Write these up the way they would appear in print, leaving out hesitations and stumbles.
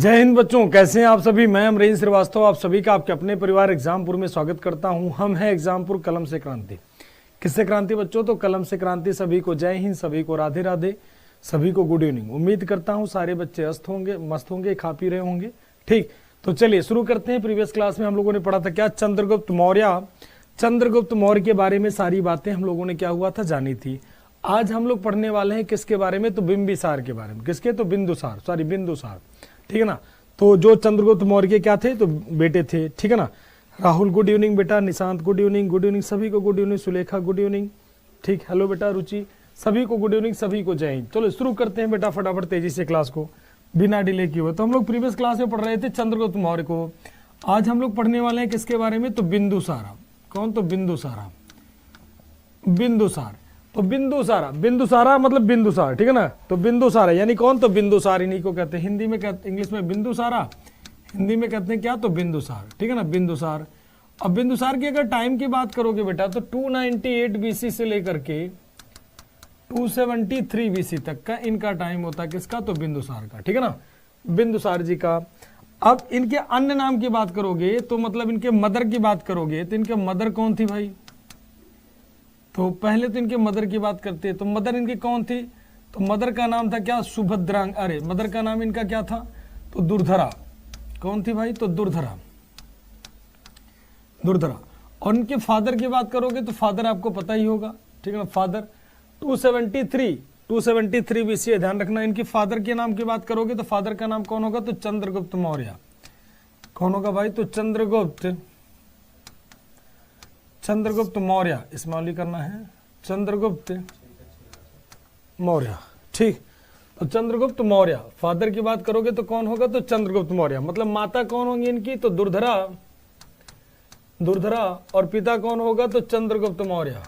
जय हिंद बच्चों, कैसे हैं आप सभी। मैं अमरीन श्रीवास्तव आप सभी का आपके अपने परिवार एग्जामपुर में स्वागत करता हूं। हम हैं एग्जामपुर कलम से क्रांति। किससे क्रांति बच्चों? तो कलम से क्रांति। सभी को जय हिंद, सभी को राधे राधे, सभी को गुड इवनिंग। उम्मीद करता हूं सारे बच्चे अस्त होंगे, मस्त होंगे, खा पी रहे होंगे। ठीक, तो चलिए शुरू करते हैं। प्रीवियस क्लास में हम लोगों ने पढ़ा था क्या? चंद्रगुप्त मौर्य। चंद्रगुप्त मौर्य के बारे में सारी बातें हम लोगों ने क्या हुआ था जानी थी। आज हम लोग पढ़ने वाले हैं किसके बारे में? तो बिंबिसार के बारे में। किसके? तो बिंदुसार, सॉरी बिंदुसार, ठीक है ना। तो जो चंद्रगुप्त मौर्य के क्या थे? तो बेटे थे, ठीक है ना। राहुल गुड इवनिंग बेटा, Nishant good evening, good evening सभी को, good evening Sulekha good evening, ठीक, हेलो बेटा रुचि, सभी को गुड इवनिंग, सभी को जय हिंद। चलो शुरू करते हैं बेटा फटाफट तेजी से क्लास को बिना डिले किए हुए। तो हम लोग प्रीवियस क्लास में पढ़ रहे थे चंद्रगुप्त मौर्य को। आज हम लोग पढ़ने वाले हैं किसके बारे में? तो बिंदुसारा। कौन? तो बिंदुसारा। बिंदुसार, तो बिंदुसारा, बिंदुसारा मतलब बिंदुसार, ठीक है ना। तो बिंदुसारा यानी कौन? तो बिंदुसार, इन्हीं को कहते हैं हिंदी में, कहते इंग्लिश में बिंदुसारा, हिंदी में कहते हैं क्या? तो बिंदुसार, ठीक है ना, बिंदुसार। अब बिंदुसार की अगर टाइम की बात करोगे बेटा तो 298 बीसी से लेकर के 273 बीसी तक का इनका टाइम होता है। किसका? तो बिंदुसार का, ठीक है ना, बिंदुसार जी का। अब इनके अन्य नाम की बात करोगे तो मतलब इनके मदर की बात करोगे तो इनके मदर कौन थी भाई? तो पहले तो इनके मदर की बात करते हैं। तो मदर इनकी कौन थी? तो मदर का नाम था क्या? सुभद्रांग, अरे मदर का नाम इनका क्या था? तो दुर्धरा। कौन थी भाई? तो दुर्धरा, दुर्धरा। और इनके फादर की बात करोगे तो फादर आपको पता ही होगा, ठीक है ना, फादर 273 बीसी, ध्यान रखना। इनके फादर के नाम की बात करोगे तो फादर का नाम कौन होगा? तो चंद्रगुप्त मौर्य। कौन होगा भाई? तो चंद्रगुप्त मौर्य, स्मॉल करना है, चंद्रगुप्त मौर्य, ठीक। तो चंद्रगुप्त मौर्य, फादर की बात करोगे तो कौन होगा? तो चंद्रगुप्त मौर्य। मतलब माता कौन होंगी इनकी? तो दुर्धरा, दुर्धरा। और पिता कौन होगा? तो चंद्रगुप्त मौर्य,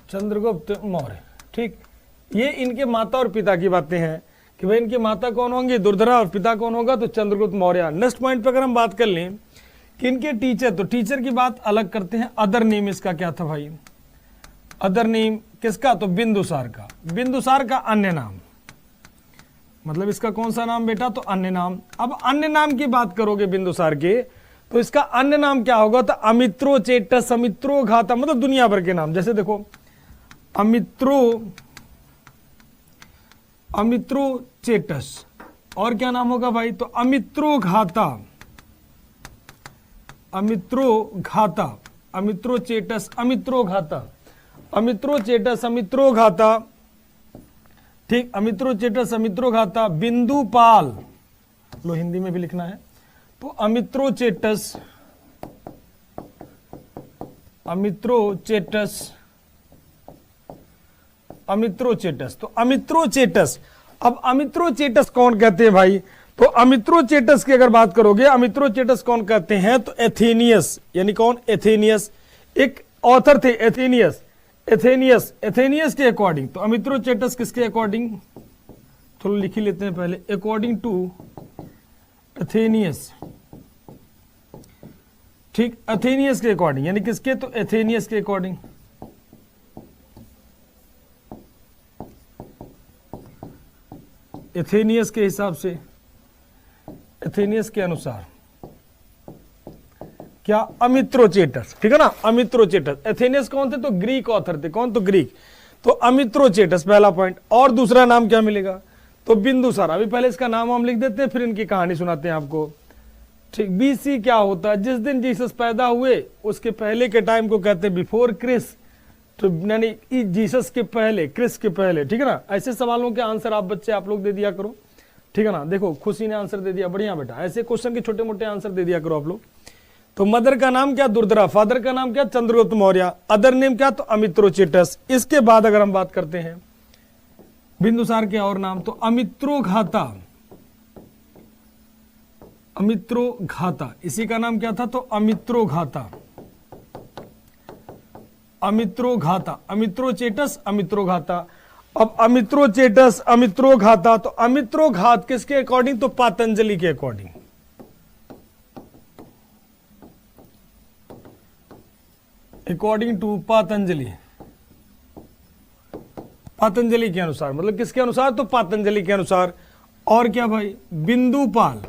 चंद्रगुप्त मौर्य, ठीक। ये इनके माता और पिता की बातें हैं कि भाई इनकी माता कौन होंगी? दुर्धरा, और पिता कौन होगा? तो चंद्रगुप्त मौर्य। नेक्स्ट पॉइंट पे अगर हम बात कर लें कि इनके टीचर, तो टीचर की बात अलग करते हैं। अदर नेम इसका क्या था भाई? अदर नेम किसका? तो बिंदुसार का। बिंदुसार का अन्य नाम, मतलब इसका कौन सा नाम बेटा? तो अन्य नाम। अब अन्य नाम की बात करोगे बिंदुसार के तो इसका अन्य नाम क्या होगा? तो अमित्रोचेटस, अमित्रोघाता, मतलब दुनिया भर के नाम। जैसे देखो अमित्रोचेटस, और क्या नाम होगा भाई? तो अमित्रोघाता, अमित्रोघाता, अमित्रोचेटस, अमित्रोघाता, अमित्रोचेटस, अमित्रोघाता, ठीक, अमित्रोचेटस, अमित्रोघाता, बिंदुपाल, लो हिंदी में भी लिखना है। तो अमित्रोचेटस, अमित्रोचेटस, अमित्रोचेटस, तो अमित्रोचेटस। अब अमित्रोचेटस कौन कहते हैं भाई? तो अमित्रोचेटस की अगर बात करोगे, अमित्रोचेटस कौन कहते हैं? तो एथेनियस, यानी कौन? एथेनियस, एक ऑथर थे एथेनियस, एथेनियस के अकॉर्डिंग। तो अमित्रोचेटस किसके अकॉर्डिंग? चलो लिख ही लेते हैं पहले, अकॉर्डिंग टू एथेनियस, ठीक, एथेनियस के अकॉर्डिंग, यानी किसके? तो एथेनियस के अकॉर्डिंग, एथेनियस के हिसाब से, एथेनियस के अनुसार क्या? अमित्रोचेटस, ठीक है ना, अमित्रोचेटस। एथेनियस कौन थे? तो ग्रीक ऑथर थे। कौन? तो ग्रीक। तो अमित्रोचेटस पहला पॉइंट। और दूसरा नाम क्या मिलेगा? तो बिंदुसार। अभी पहले इसका नाम हम लिख देते हैं, फिर इनकी कहानी सुनाते हैं आपको, ठीक। बीसी क्या होता है? जिस दिन जीसस पैदा हुए उसके पहले के टाइम को कहते हैं बिफोर क्रिस, तो यानी जीसस के पहले, क्रिस के पहले, ठीक है ना। ऐसे सवालों के आंसर आप बच्चे आप लोग दे दिया करो, ठीक है ना। देखो खुशी ने आंसर दे दिया, बढ़िया बेटा। ऐसे क्वेश्चन के छोटे मोटे आंसर दे दिया करो आप लोग। तो मदर का नाम क्या? दुर्धरा, फादर का नाम क्या? चंद्रगुप्त मौर्य, अदर नेम क्या? तो अमित्रोचेटस। इसके बाद अगर हम बात करते हैं बिंदुसार के और नाम, तो अमित्रोघाता, अमित्रोघाता, इसी का नाम क्या था? तो अमित्रोघाता, अमित्रोघाता, अमित्रोचेटस, अमित्रोघाता। अब अमित्रोचेटस, अमित्रोघाता, तो अमित्रोघात किसके अकॉर्डिंग? तो पातंजलि के according, according to Patanjali, Patanjali के अनुसार, मतलब किसके अनुसार? तो पातंजलि के अनुसार। और क्या भाई, बिंदुपाल,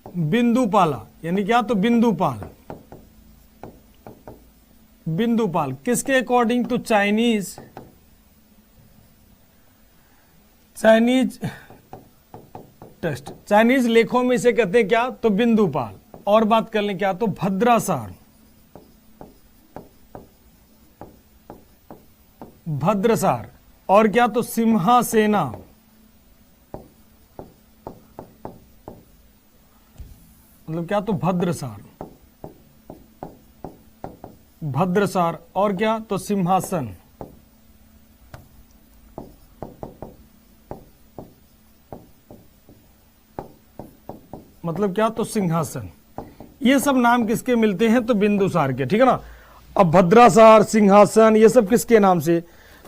बिंदुपाला यानी क्या, तो बिंदुपाल, बिंदुपाल किसके अकॉर्डिंग, तो चाइनीज टेक्स्ट, चाइनीज लेखों में इसे कहते हैं क्या, तो बिंदुपाल। और बात कर लें क्या, तो भद्रासार, भद्रसार, और क्या, तो सिंहासेना, मतलब क्या, तो भद्रसार, भद्रसार, और क्या, तो सिंहासन, मतलब क्या, तो सिंहासन। ये सब नाम किसके मिलते हैं, तो बिंदुसार के, ठीक है ना। अब भद्रासार, सिंहासन, ये सब किसके नाम से,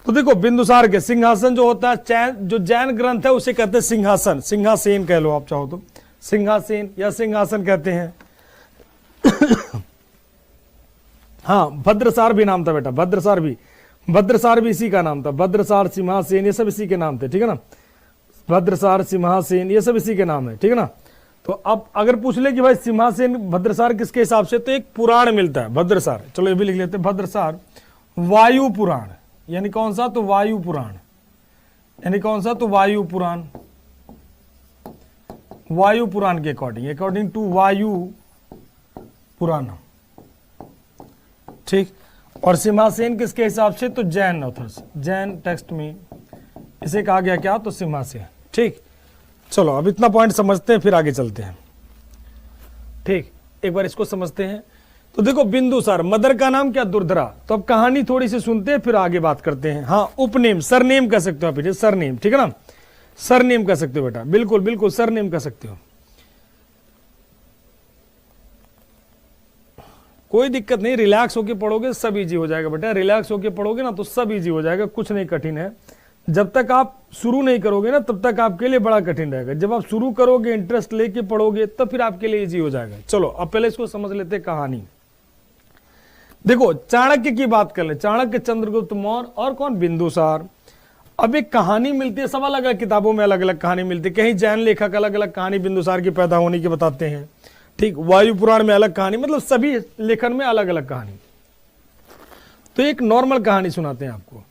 तो देखो बिंदुसार के। सिंहासन जो होता है, जो जैन ग्रंथ है उसे कहते हैं सिंहासन, सिंहासेन कह लो आप चाहो तो, सिंहासेन या सिंहासन कहते हैं। हाँ, भद्रसार भी नाम था बेटा, भद्रसार भी इसी का नाम था। भद्रसार, सिंहासेन, ये सब इसी के नाम थे, ठीक है ना। भद्रसार, सिंहासेन, ये सब इसी के नाम है, ठीक है ना। तो अब अगर पूछ ले कि भाई सिंहासेन, भद्रसार किसके हिसाब से, तो एक पुराण मिलता है भद्रसार, चलो ये भी लिख लेते हैं। भद्रसार वायु पुराण, यानी कौन सा, तो वायु पुराण, यानी कौन सा, तो वायु पुराण, वायु पुराण के अकॉर्डिंग, अकॉर्डिंग टू वायु पुराण, ठीक। और सिंहासेन किसके हिसाब से, तो जैन ऑथर्स, जैन टेक्स्ट में इसे कहा गया क्या, तो सिंहासेन, ठीक। चलो अब इतना पॉइंट समझते हैं, फिर आगे चलते हैं, ठीक। एक बार इसको समझते हैं। तो देखो बिंदुसार, मदर का नाम क्या, दुर्धरा। तो अब कहानी थोड़ी सी सुनते हैं, फिर आगे बात करते हैं। हाँ, उपनेम, सरनेम कह सकते हो आप, सरनेम, ठीक है ना, सरनेम कह सकते हो बेटा, बिल्कुल बिल्कुल सरनेम कह सकते हो, कोई दिक्कत नहीं। रिलैक्स होके पढ़ोगे सब इजी हो जाएगा बेटा, रिलैक्स होके पढ़ोगे ना तो सब इजी हो जाएगा, कुछ नहीं कठिन है। जब तक आप शुरू नहीं करोगे ना तब तक आपके लिए बड़ा कठिन रहेगा। जब आप शुरू करोगे, इंटरेस्ट लेके पढ़ोगे, तब फिर आपके लिए इजी हो जाएगा। चलो अब पहले इसको समझ लेते हैं कहानी। देखो चाणक्य की बात कर ले, चाणक्य, चंद्रगुप्त मौर्य और कौन, बिंदुसार। अब एक कहानी मिलती है, सब अलग अलग किताबों में अलग अलग कहानी मिलती है। कहीं जैन लेखक अलग अलग कहानी बिंदुसार की पैदा होने की बताते हैं, ठीक। वायु पुराण में अलग कहानी, मतलब सभी लेखन में अलग अलग कहानी। तो एक नॉर्मल कहानी सुनाते हैं आपको।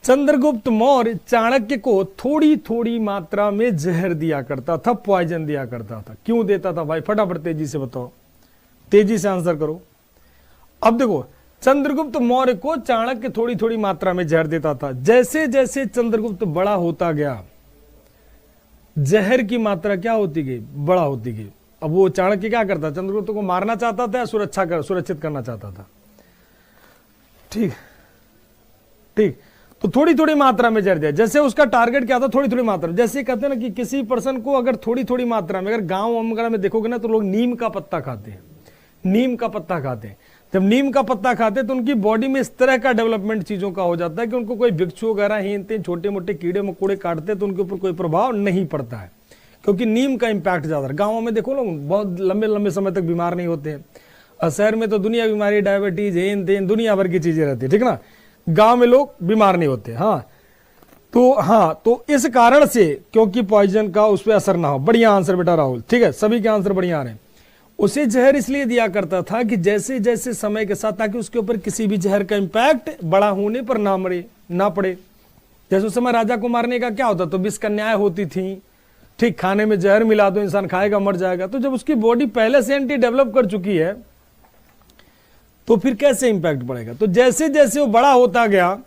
चंद्रगुप्त मौर्य चाणक्य को थोड़ी थोड़ी मात्रा में जहर दिया करता था, पॉइजन दिया करता था। क्यों देता था भाई, फटाफट तेजी से बताओ, तेजी से आंसर करो। अब देखो चंद्रगुप्त मौर्य को चाणक्य थोड़ी थोड़ी मात्रा में जहर देता था। जैसे जैसे चंद्रगुप्त बड़ा होता गया, जहर की मात्रा क्या होती गई, बड़ा होती गई। अब वो चाणक्य क्या करता, चंद्रगुप्त को मारना चाहता था या सुरक्षित करना चाहता था, ठीक ठीक। तो थोड़ी थोड़ी मात्रा में जहर दिया। जैसे उसका टारगेट क्या था, थोड़ी थोड़ी मात्रा। जैसे कहते हैं ना कि किसी पर्सन को अगर थोड़ी थोड़ी मात्रा में, अगर गांव वगैरह में देखोगे ना तो लोग नीम का पत्ता खाते हैं, नीम का पत्ता खाते हैं। जब नीम का पत्ता खाते हैं तो उनकी बॉडी में इस तरह का डेवलपमेंट चीजों का हो जाता है कि उनको कोई भिक्षु वगैरह ही छोटे मोटे कीड़े मकोड़े काटते हैं तो उनके ऊपर कोई प्रभाव नहीं पड़ता है, क्योंकि नीम का इंपैक्ट ज्यादा है। गाँवों में देखो लोग बहुत लंबे लंबे समय तक बीमार नहीं होते हैं, और शहर में तो दुनिया बीमारी, डायबिटीज, हेन तेन, दुनिया भर की चीजें रहती है, ठीक ना। गांव में लोग बीमार नहीं होते। हाँ तो इस कारण से, क्योंकि पॉइजन का उस पर असर ना हो। बढ़िया आंसर बेटा राहुल, ठीक है, सभी के आंसर बढ़िया आ रहे हैं। उसे जहर इसलिए दिया करता था कि जैसे जैसे समय के साथ, ताकि उसके ऊपर किसी भी जहर का इंपैक्ट बड़ा होने पर ना पड़े। जैसे उस समय राजा को मारने का क्या होता, तो विष कन्याएं होती थी, ठीक। खाने में जहर मिला दो, इंसान खाएगा मर जाएगा। तो जब उसकी बॉडी पहले से एंटी डेवलप कर चुकी है तो फिर कैसे इंपैक्ट पड़ेगा। तो जैसे जैसे वो बड़ा होता गया,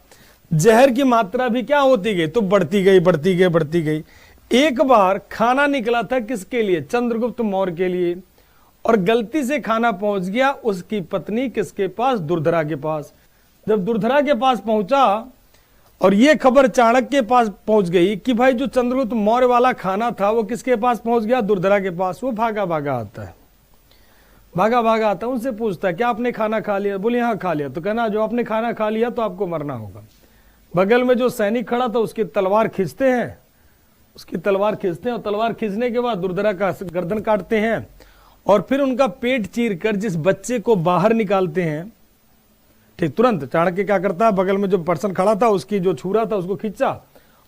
जहर की मात्रा भी क्या होती गई, तो बढ़ती गई। एक बार खाना निकला था किसके लिए, चंद्रगुप्त मौर्य के लिए, और गलती से खाना पहुंच गया उसकी पत्नी किसके पास, दुर्धरा के पास। जब दुर्धरा के पास पहुंचा और ये खबर चाणक्य के पास पहुंच गई कि भाई जो चंद्रगुप्त मौर्य वाला खाना था वो किसके पास पहुंच गया, दुर्धरा के पास। वो भागा भागा आता है, उनसे पूछता है क्या आपने खाना खा लिया, बोले हाँ खा लिया। तो कहना जो आपने खाना खा लिया तो आपको मरना होगा। बगल में जो सैनिक खड़ा था उसकी तलवार खींचते हैं, और तलवार खींचने के बाद दुर्धरा का गर्दन काटते हैं, और फिर उनका पेट चीर कर जिस बच्चे को बाहर निकालते हैं, ठीक। तुरंत चाणक्य क्या करता है, बगल में जो पर्सन खड़ा था उसकी जो छुरा था उसको खींचा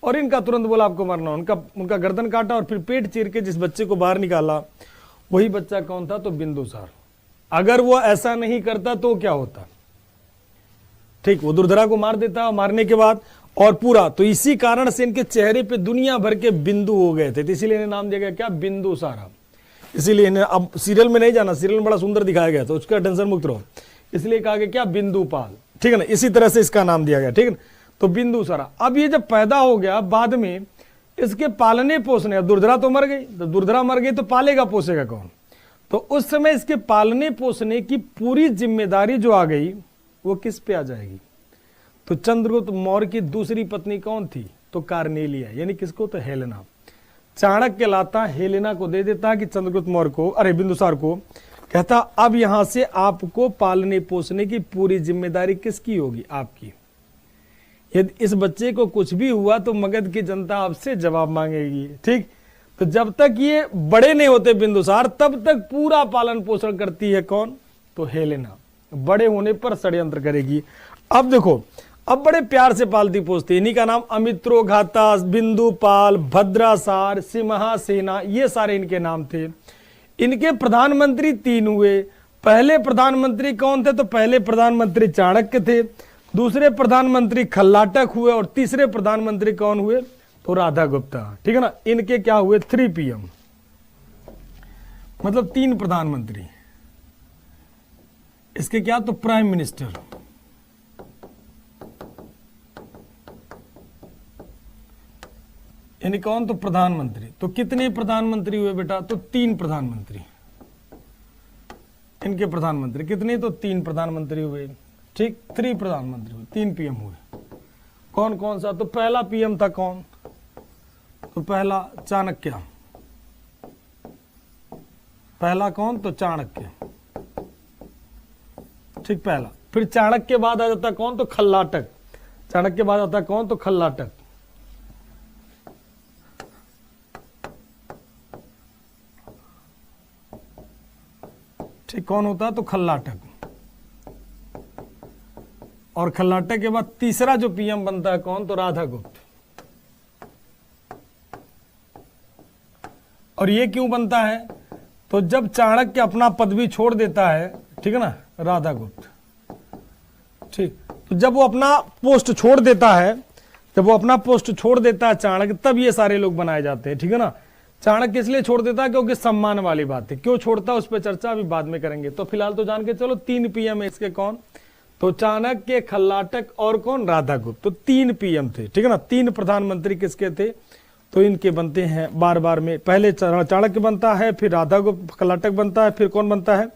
और इनका तुरंत बोला आपको मरना, उनका उनका गर्दन काटा और फिर पेट चीर के जिस बच्चे को बाहर निकाला वही बच्चा कौन था? तो बिंदुसार। अगर वो ऐसा नहीं करता तो क्या होता? ठीक, वो दुर्धरा को मार देता, मारने के बाद और पूरा, तो इसी कारण से इनके चेहरे पे दुनिया भर के बिंदु हो गए थे, तो इसीलिए इन्हें नाम दिया गया क्या? बिंदुसारा। इसीलिए इन्हें, अब सीरियल में नहीं जाना, सीरियल में बड़ा सुंदर दिखाया गया था, उसका टेंशन मुक्त रहो, इसलिए कहा गया क्या? बिंदुपाल। ठीक है ना, इसी तरह से इसका नाम दिया गया। ठीक है ना, तो बिंदुसारा। अब ये जब पैदा हो गया, बाद में इसके पालने पोषणे, अब दुर्धरा तो मर गई, तो दुर्धरा मर गई तो पालेगा पोसेगा कौन? तो उस समय इसके पालने पोषणे की पूरी जिम्मेदारी जो आ गई वो किस पे आ जाएगी? तो चंद्रगुप्त मौर्य की दूसरी पत्नी कौन थी? तो कार्नेलिया, यानी किसको? तो हेलेना। चाणक्य लाता हेलेना को दे देता कि चंद्रगुप्त मौर्य को, अरे बिंदुसार को, कहता अब यहां से आपको पालने पोषने की पूरी जिम्मेदारी किसकी होगी? आपकी। यदि इस बच्चे को कुछ भी हुआ तो मगध की जनता आपसे जवाब मांगेगी। ठीक, तो जब तक ये बड़े नहीं होते बिंदुसार, तब तक पूरा पालन पोषण करती है कौन? तो हेलेना। बड़े होने पर षड्यंत्र करेगी। अब देखो, अब बड़े प्यार से पालती पोसती, इन्हीं का नाम अमित्रोघाता, बिंदुपाल, भद्रासार, सिंहासेना, ये सारे इनके नाम थे। इनके प्रधानमंत्री 3 हुए। पहले प्रधानमंत्री कौन थे? तो पहले प्रधानमंत्री चाणक्य थे, दूसरे प्रधानमंत्री खल्लाटक हुए और तीसरे प्रधानमंत्री कौन हुए? तो राधा गुप्ता। ठीक है ना, इनके क्या हुए? 3 PM, मतलब 3 प्रधानमंत्री। इसके क्या? तो प्राइम मिनिस्टर। यानी कौन? तो प्रधानमंत्री। तो कितने प्रधानमंत्री हुए बेटा? तो 3 प्रधानमंत्री। इनके प्रधानमंत्री कितने? तो 3 प्रधानमंत्री हुए। ठीक, 3 प्रधानमंत्री हुए, 3 PM हुए। कौन कौन सा? तो पहला PM था कौन? तो पहला चाणक्य। पहला कौन? तो चाणक्य। ठीक, पहला। फिर चाणक्य के बाद आ जाता कौन? तो खल्लाटक। चाणक्य के बाद आता कौन? तो खल्लाटक। ठीक, कौन होता है? तो खल्लाटक। और खल्लाटक के बाद तीसरा जो PM बनता है कौन? तो राधागुप्त। और ये क्यों बनता है? तो जब चाणक्य अपना पदवी छोड़ देता है, ठीक है ना, राधागुप्त, ठीक, तो जब वो अपना पोस्ट छोड़ देता है, जब वो अपना पोस्ट छोड़ देता है चाणक्य, तब ये सारे लोग बनाए जाते हैं। ठीक है ना, चाणक्य इसलिए छोड़ देता है क्योंकि सम्मान वाली बात है। क्यों छोड़ता है उस पर चर्चा अभी बाद में करेंगे। तो फिलहाल तो जान के चलो 3 PM है इसके कौन? तो चाणक्य, खल्लाटक और कौन? राधागुप्त। तो 3 PM थे। ठीक है ना, 3 प्रधानमंत्री किसके थे? तो इनके बनते हैं बार बार में। पहले चाणक्य बनता है, फिर राधागुप्त, खल्लाटक बनता है, फिर कौन बनता है?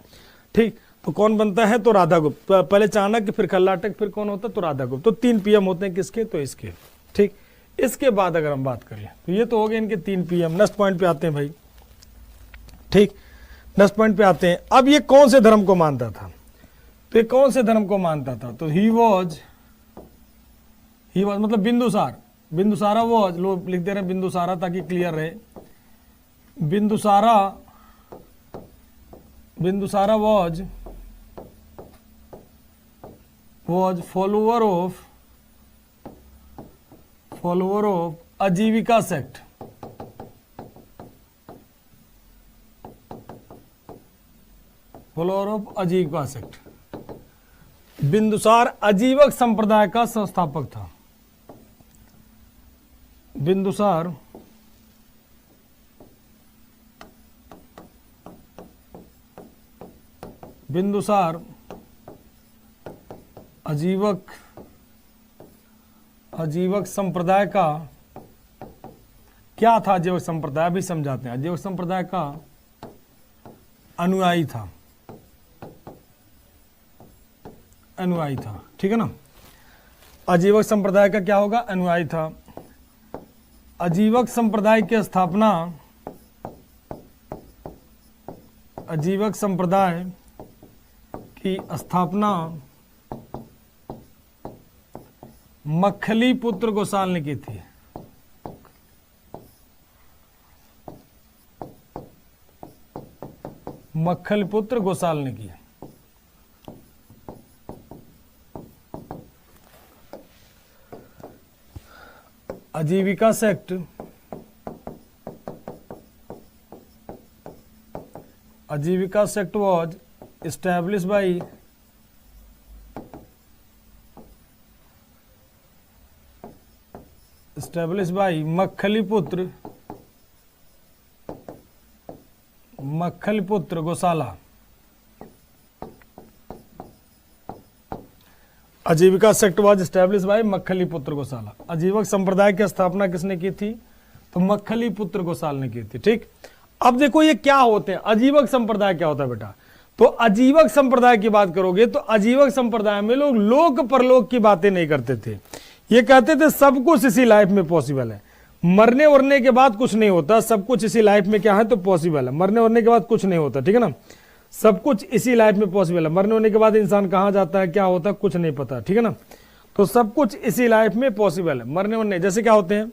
ठीक, तो कौन बनता है? तो राधागुप्त। पहले चाणक्य, फिर खल्लाटक, फिर कौन होता? तो राधागुप्त। तो 3 PM होते हैं किसके? तो इसके। ठीक, इसके बाद अगर हम बात करें तो ये तो हो गए इनके 3 PM। नेक्स्ट पॉइंट पे आते हैं भाई। ठीक, नेक्स्ट पॉइंट पे आते हैं। अब ये कौन से धर्म को मानता था? तो ये कौन से धर्म को मानता था? तो ही वॉज मतलब बिंदुसार। बिंदुसारा वॉज, लोग लिख दे रहे हैं बिंदुसारा ताकि क्लियर रहे। बिंदुसारा वॉज फॉलोअर ऑफ आजीविका सेक्ट। फॉलोअर ऑफ आजीविका सेक्ट। बिंदुसार आजीवक संप्रदाय का संस्थापक था। बिंदुसार आजीवक संप्रदाय का क्या था? आजीवक संप्रदाय भी समझाते हैं। आजीवक संप्रदाय का अनुयायी था। ठीक है ना, आजीवक संप्रदाय का क्या होगा? अनुयायी था। आजीवक संप्रदाय की स्थापना, आजीवक संप्रदाय की स्थापना मक्खली पुत्र गोसाल ने की थी। मक्खल पुत्र गोसाल ने की। Ajivika sect was established by Makkhaliputra Gosala. Ajivika sect was establish by Makkhaliputra Gosala. Ajivaka संप्रदाय की स्थापना किसने की थी? तो मक्खलीपुत्र गोसाल ने की थी। ठीक, अब देखो ये क्या होते हैं, आजीवक संप्रदाय क्या होता है बेटा? तो आजीवक संप्रदाय की बात करोगे तो आजीवक संप्रदाय में लोग लोक परलोक की बातें नहीं करते थे। ये कहते थे सब कुछ इसी लाइफ में पॉसिबल है, मरने वरने के बाद कुछ नहीं होता, सब कुछ इसी लाइफ में क्या है तो पॉसिबल है, मरने वरने के बाद कुछ नहीं होता। ठीक है ना, सब कुछ इसी लाइफ में पॉसिबल है, मरने होने के बाद इंसान कहाँ जाता है, क्या होता है, कुछ नहीं पता। ठीक है ना, तो सब कुछ इसी लाइफ में पॉसिबल है, मरने वरने जैसे क्या होते हैं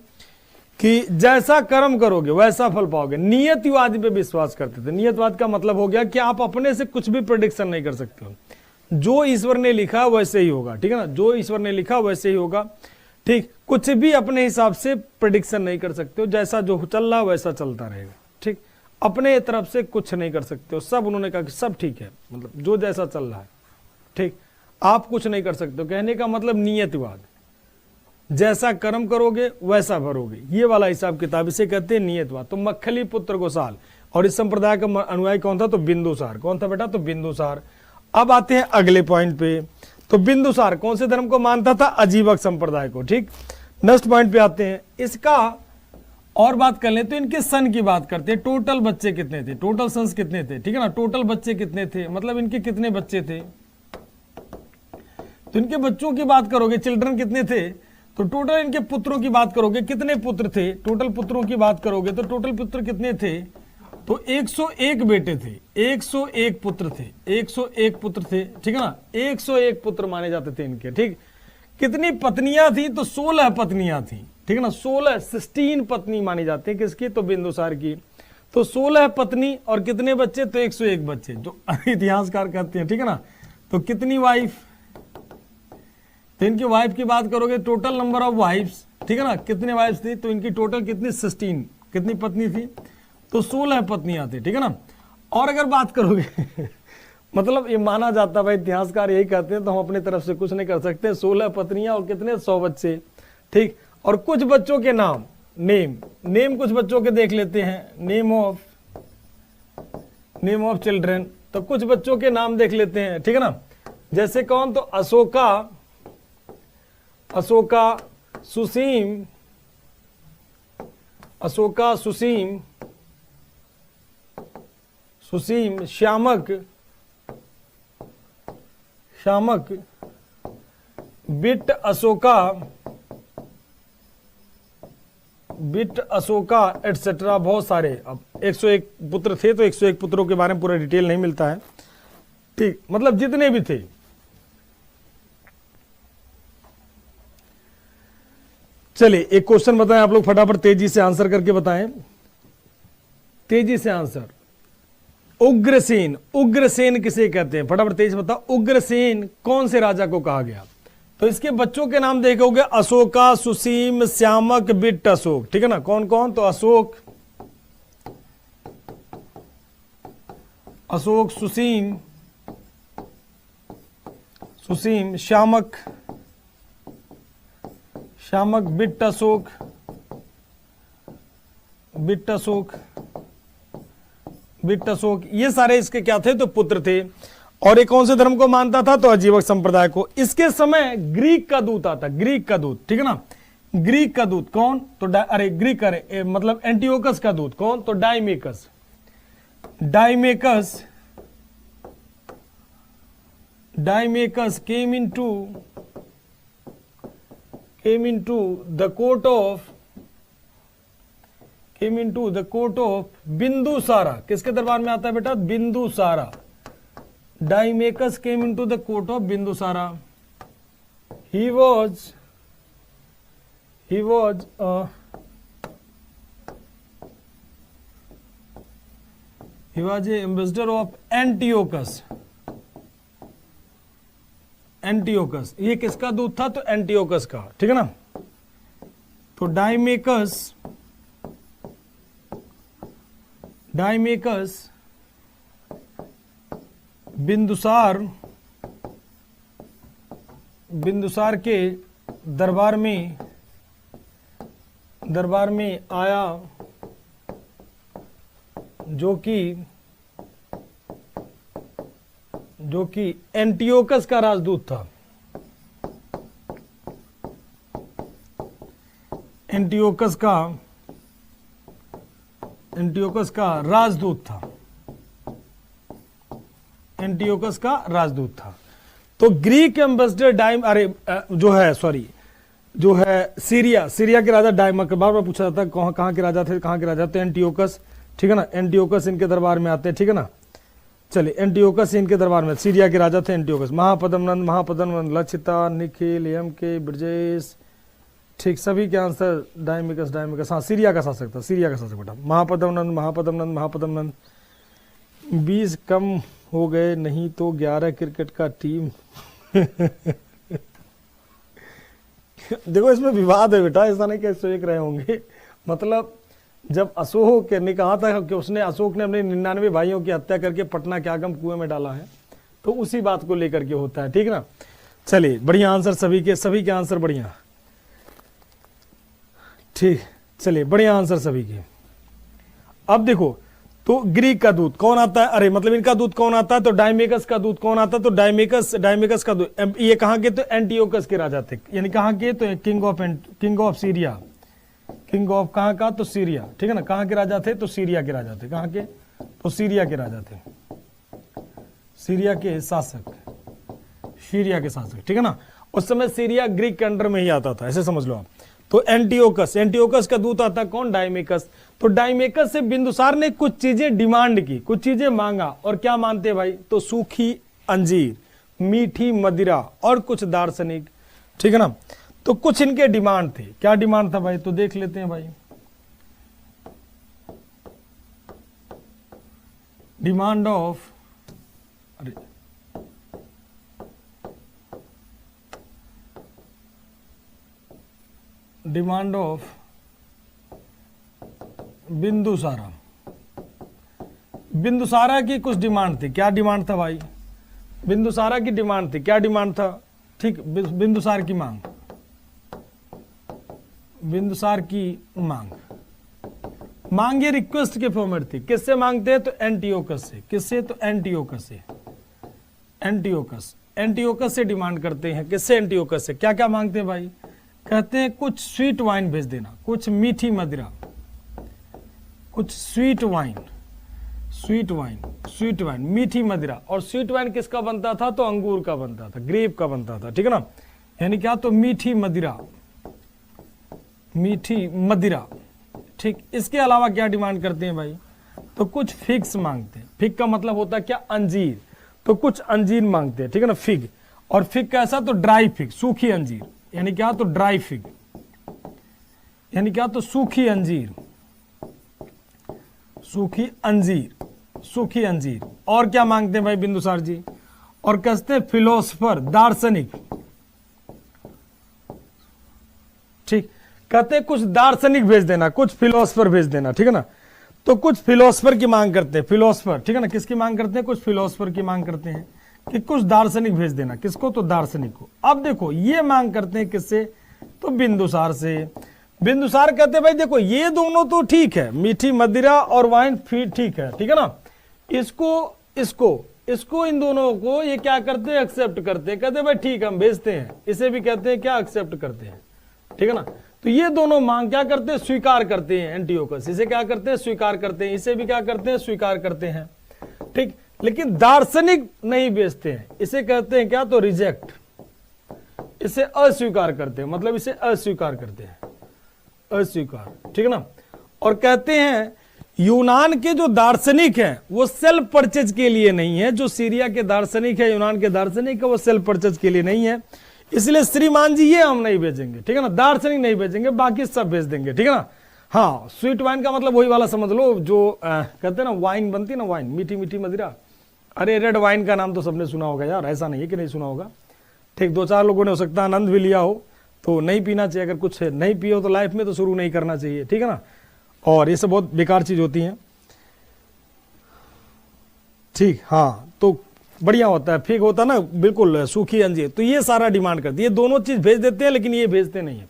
कि जैसा कर्म करोगे वैसा फल पाओगे। नियतिवाद पे विश्वास करते थे। नियतिवाद का मतलब हो गया कि आप अपने से कुछ भी प्रेडिक्शन नहीं कर सकते हो, जो ईश्वर ने लिखा वैसे ही होगा। ठीक है ना, जो ईश्वर ने लिखा वैसे ही होगा। ठीक, कुछ भी अपने हिसाब से प्रेडिक्शन नहीं कर सकते हो, जैसा जो चल रहा वैसा चलता रहेगा। ठीक, अपने तरफ से कुछ नहीं कर सकते हो, सब उन्होंने कहा कि सब ठीक है, मतलब जो जैसा चल रहा है। ठीक, आप कुछ नहीं कर सकते हो, कहने का मतलब नियतिवाद, जैसा कर्म करोगे वैसा भरोगे, ये वाला हिसाब किताब इसे कहते हैं नियतवाद। तो मक्खलीपुत्र गोसाल, और इस संप्रदाय का अनुयायी कौन था? तो बिंदुसार। कौन था बेटा? तो बिंदुसार। अब आते हैं अगले पॉइंट पे। तो बिंदुसार कौन से धर्म को मानता था? आजीवक संप्रदाय को। ठीक, नेक्स्ट पॉइंट पे आते हैं। इसका और बात कर लें तो इनके सन की बात करते हैं। टोटल बच्चे कितने थे, टोटल सन्स कितने थे? ठीक है ना, टोटल बच्चे कितने थे, मतलब इनके कितने बच्चे थे। तो इनके बच्चों की बात करोगे, चिल्ड्रन कितने थे, तो टोटल इनके पुत्रों की बात करोगे, कितने पुत्र थे, टोटल पुत्रों की बात करोगे तो टोटल पुत्र कितने थे? तो 101 बेटे थे, 101 पुत्र थे, 101 पुत्र थे। ठीक है ना, 101 पुत्र माने जाते थे इनके। ठीक, कितनी पत्नियां थी? तो 16 पत्नियां थी। ठीक है ना, 16 पत्नी मानी जाती है किसकी? तो बिंदुसार की। तो 16 पत्नी और कितने बच्चे? तो 101 बच्चे, जो इतिहासकार कहते हैं। ठीक है ना, तो कितनी वाइफ? तो इनकी वाइफ की बात करोगे, टोटल नंबर ऑफ वाइफ्स। ठीक है ना, कितने वाइफ्स थी? तो इनकी टोटल कितनी? 16। कितनी पत्नी थी? तो 16 पत्नियां थी। ठीक है ना, और अगर बात करोगे मतलब ये माना जाता है भाई, इतिहासकार यही कहते हैं, तो हम अपनी तरफ से कुछ नहीं कर सकते। 16 पत्नियां और कितने? 100 बच्चे। ठीक, और कुछ बच्चों के नाम, नेम कुछ बच्चों के देख लेते हैं। नेम ऑफ चिल्ड्रन, तो कुछ बच्चों के नाम देख लेते हैं। ठीक है ना, जैसे कौन? तो अशोका, सुसीम, श्यामक, बिट अशोका एटसेट्रा, बहुत सारे। अब 101 पुत्र थे, तो 101 पुत्रों के बारे में पूरा डिटेल नहीं मिलता है। ठीक, मतलब जितने भी थे। चलिए एक क्वेश्चन बताएं आप लोग, फटाफट तेजी से आंसर करके बताएं, तेजी से आंसर। उग्रसेन किसे कहते हैं? फटाफट तेजी से बताओ। उग्रसेन कौन से राजा को कहा गया? तो इसके बच्चों के नाम देखोगे, अशोका, सुसीम, श्यामक, बिट्ट अशोक। ठीक है ना, कौन कौन? तो अशोक, सुसीम, श्यामक, बिट्ट अशोक, ये सारे इसके क्या थे? तो पुत्र थे। और ये कौन से धर्म को मानता था? तो आजीवक संप्रदाय को। इसके समय ग्रीक का दूत आता, ग्रीक का दूत। ठीक है ना, ग्रीक का दूत कौन? तो मतलब एंटियोकस का दूत कौन? तो डाइमेकस came into the court of Bindusara. किसके दरबार में आता है बेटा? Bindusara. डाइमेकस came into the court of Bindusara. He was a ambassador of Antiochus। ये किसका दूत था? तो एंटियोकस का। ठीक है ना, तो तो डाइमेकस बिंदुसार के दरबार में आया, जो कि एंटियोकस का राजदूत था। एंटियोकस का राजदूत था। एंटियोकस का राजदूत था। तो ग्रीक एम्बेसडर जो है सीरिया के राजा डायमक, बार बार पूछा जाता है कहाँ के राजा थे, एंटियोकस, ठीक है ना। एंटियोकस इनके दरबार में आते हैं, ठीक है ना। चलिए, एंटियोकस इनके दरबार में, सीरिया के राजा थे एंटियोकस। महापद्मनंद, लक्षिता, निखिल, एम के, ब्रजेश, ठीक, सभी के आंसर डायमिकस, हाँ, सीरिया का शासक बेटा। महापद्मनंद 20 कम हो गए, नहीं तो 11 क्रिकेट का टीम। देखो, इसमें विवाद है बेटा, ऐसा नहीं कि सोच रहे होंगे। मतलब जब अशोक ने कहा था कि अशोक ने अपने 99 भाइयों की हत्या करके पटना के आगम कुएं में डाला है, तो उसी बात को लेकर के होता है, ठीक ना। चलिए, बढ़िया आंसर सभी के आंसर बढ़िया, ठीक। चलिए, बढ़िया आंसर सभी के। अब देखो, तो ग्रीक का दूत कौन आता है, अरे मतलब इनका दूत कौन आता है, तो डायमेकस का दूत कौन आता है, तो डायमेकस का दूत, ये कहां के, तो एंटियोकस के राजा थे, यानी कहां के, तो king of Syria, king of कहां का, तो सीरिया, ठीक है ना। कहां के राजा थे, तो सीरिया के राजा थे। कहां के, तो सीरिया के राजा थे, सीरिया के शासक, ठीक है ना। उस समय सीरिया ग्रीक के अंडर में ही आता था, ऐसे समझ लो आप। तो एंटियोकस का दूत आता कौन, डायमेकस। तो डायमेकस से बिंदुसार ने कुछ चीजें डिमांड की, कुछ चीजें मांगा, और क्या मानते भाई, तो सूखी अंजीर, मीठी मदिरा और कुछ दार्शनिक, ठीक है ना। तो कुछ इनके डिमांड थे। क्या डिमांड था भाई, तो देख लेते हैं भाई। डिमांड ऑफ बिंदुसारा की कुछ डिमांड थी। क्या डिमांड था भाई, बिंदुसारा की डिमांड थी। क्या डिमांड था, ठीक, बिंदुसार की मांग ये रिक्वेस्ट के फॉर्मेट थी। किससे मांगते हैं, तो एंटियोकस से। किससे, तो एंटियोकस से डिमांड करते हैं। किससे, एंटियोकस से। क्या क्या मांगते हैं भाई, कहते हैं कुछ स्वीट वाइन भेज देना, कुछ मीठी मदिरा, कुछ स्वीट वाइन, मीठी मदिरा। और स्वीट वाइन किसका बनता था, तो अंगूर का बनता था, ग्रेप का बनता था, ठीक है ना। यानी क्या, तो मीठी मदिरा, ठीक। इसके अलावा क्या डिमांड करते हैं भाई, तो कुछ फिग्स मांगते हैं। फिग का मतलब होता है क्या, अंजीर। तो कुछ अंजीर मांगते हैं, ठीक है ना, फिग। और फिग कैसा, तो ड्राई फिग, सूखी अंजीर, यानी क्या, तो ड्राई फिग, यानी क्या, तो सूखी अंजीर। और क्या मांगते हैं भाई बिंदुसार जी, और कहते हैं फिलोसफर, दार्शनिक, ठीक। कहते हैं कुछ दार्शनिक भेज देना, कुछ फिलोसफर भेज देना, ठीक है ना। तो कुछ फिलोसफर की मांग करते हैं, फिलोसफर, ठीक है ना। किसकी मांग करते हैं, कुछ फिलोसफर की मांग करते हैं कि कुछ दार्शनिक भेज देना। किसको, तो दार्शनिक को। अब देखो, ये मांग करते हैं किससे, तो बिंदुसार से। बिंदुसार कहते हैं भाई देखो, ये दोनों तो ठीक है, मीठी मदिरा और वाइन ठीक है ना। इसको इन दोनों को ये क्या करते हैं, एक्सेप्ट करते हैं। कहते हैं भाई ठीक, हम भेजते हैं। इसे भी कहते हैं क्या, एक्सेप्ट करते हैं, ठीक है ना। तो ये दोनों मांग क्या करते हैं, स्वीकार करते हैं। एंटियोकस इसे क्या करते हैं, स्वीकार करते हैं। इसे भी क्या करते हैं, स्वीकार करते हैं, ठीक। लेकिन दार्शनिक नहीं बेचते हैं, इसे कहते हैं क्या, तो रिजेक्ट, इसे अस्वीकार करते हैं, मतलब इसे अस्वीकार करते हैं, अस्वीकार, ठीक है ना। और कहते हैं यूनान के जो दार्शनिक हैं वो सेल्फ परचेज के लिए नहीं है। जो सीरिया के दार्शनिक है, यूनान के दार्शनिक है, वो सेल्फ परचेज के लिए नहीं है। इसलिए श्रीमान जी ये हम नहीं भेजेंगे, ठीक है ना। दार्शनिक नहीं भेजेंगे, बाकी सब भेज देंगे, ठीक है ना। हाँ, स्वीट वाइन का मतलब वही वाला समझ लो जो कहते हैं ना, वाइन बनती है ना, वाइन, मीठी मीठी मदिरा। अरे रेड वाइन का नाम तो सबने सुना होगा यार, ऐसा नहीं है कि नहीं सुना होगा, ठीक। 2-4 लोगों ने हो सकता है आनंद भी लिया हो, तो नहीं पीना चाहिए। अगर कुछ नहीं पियो तो लाइफ में तो शुरू नहीं करना चाहिए, ठीक है ना। और ये सब बहुत बेकार चीज होती है, ठीक। हाँ, तो बढ़िया होता है, फिग होता है ना बिल्कुल सूखी अंजीर। तो ये सारा डिमांड करती है, ये दोनों चीज भेज देते हैं, लेकिन ये भेजते नहीं है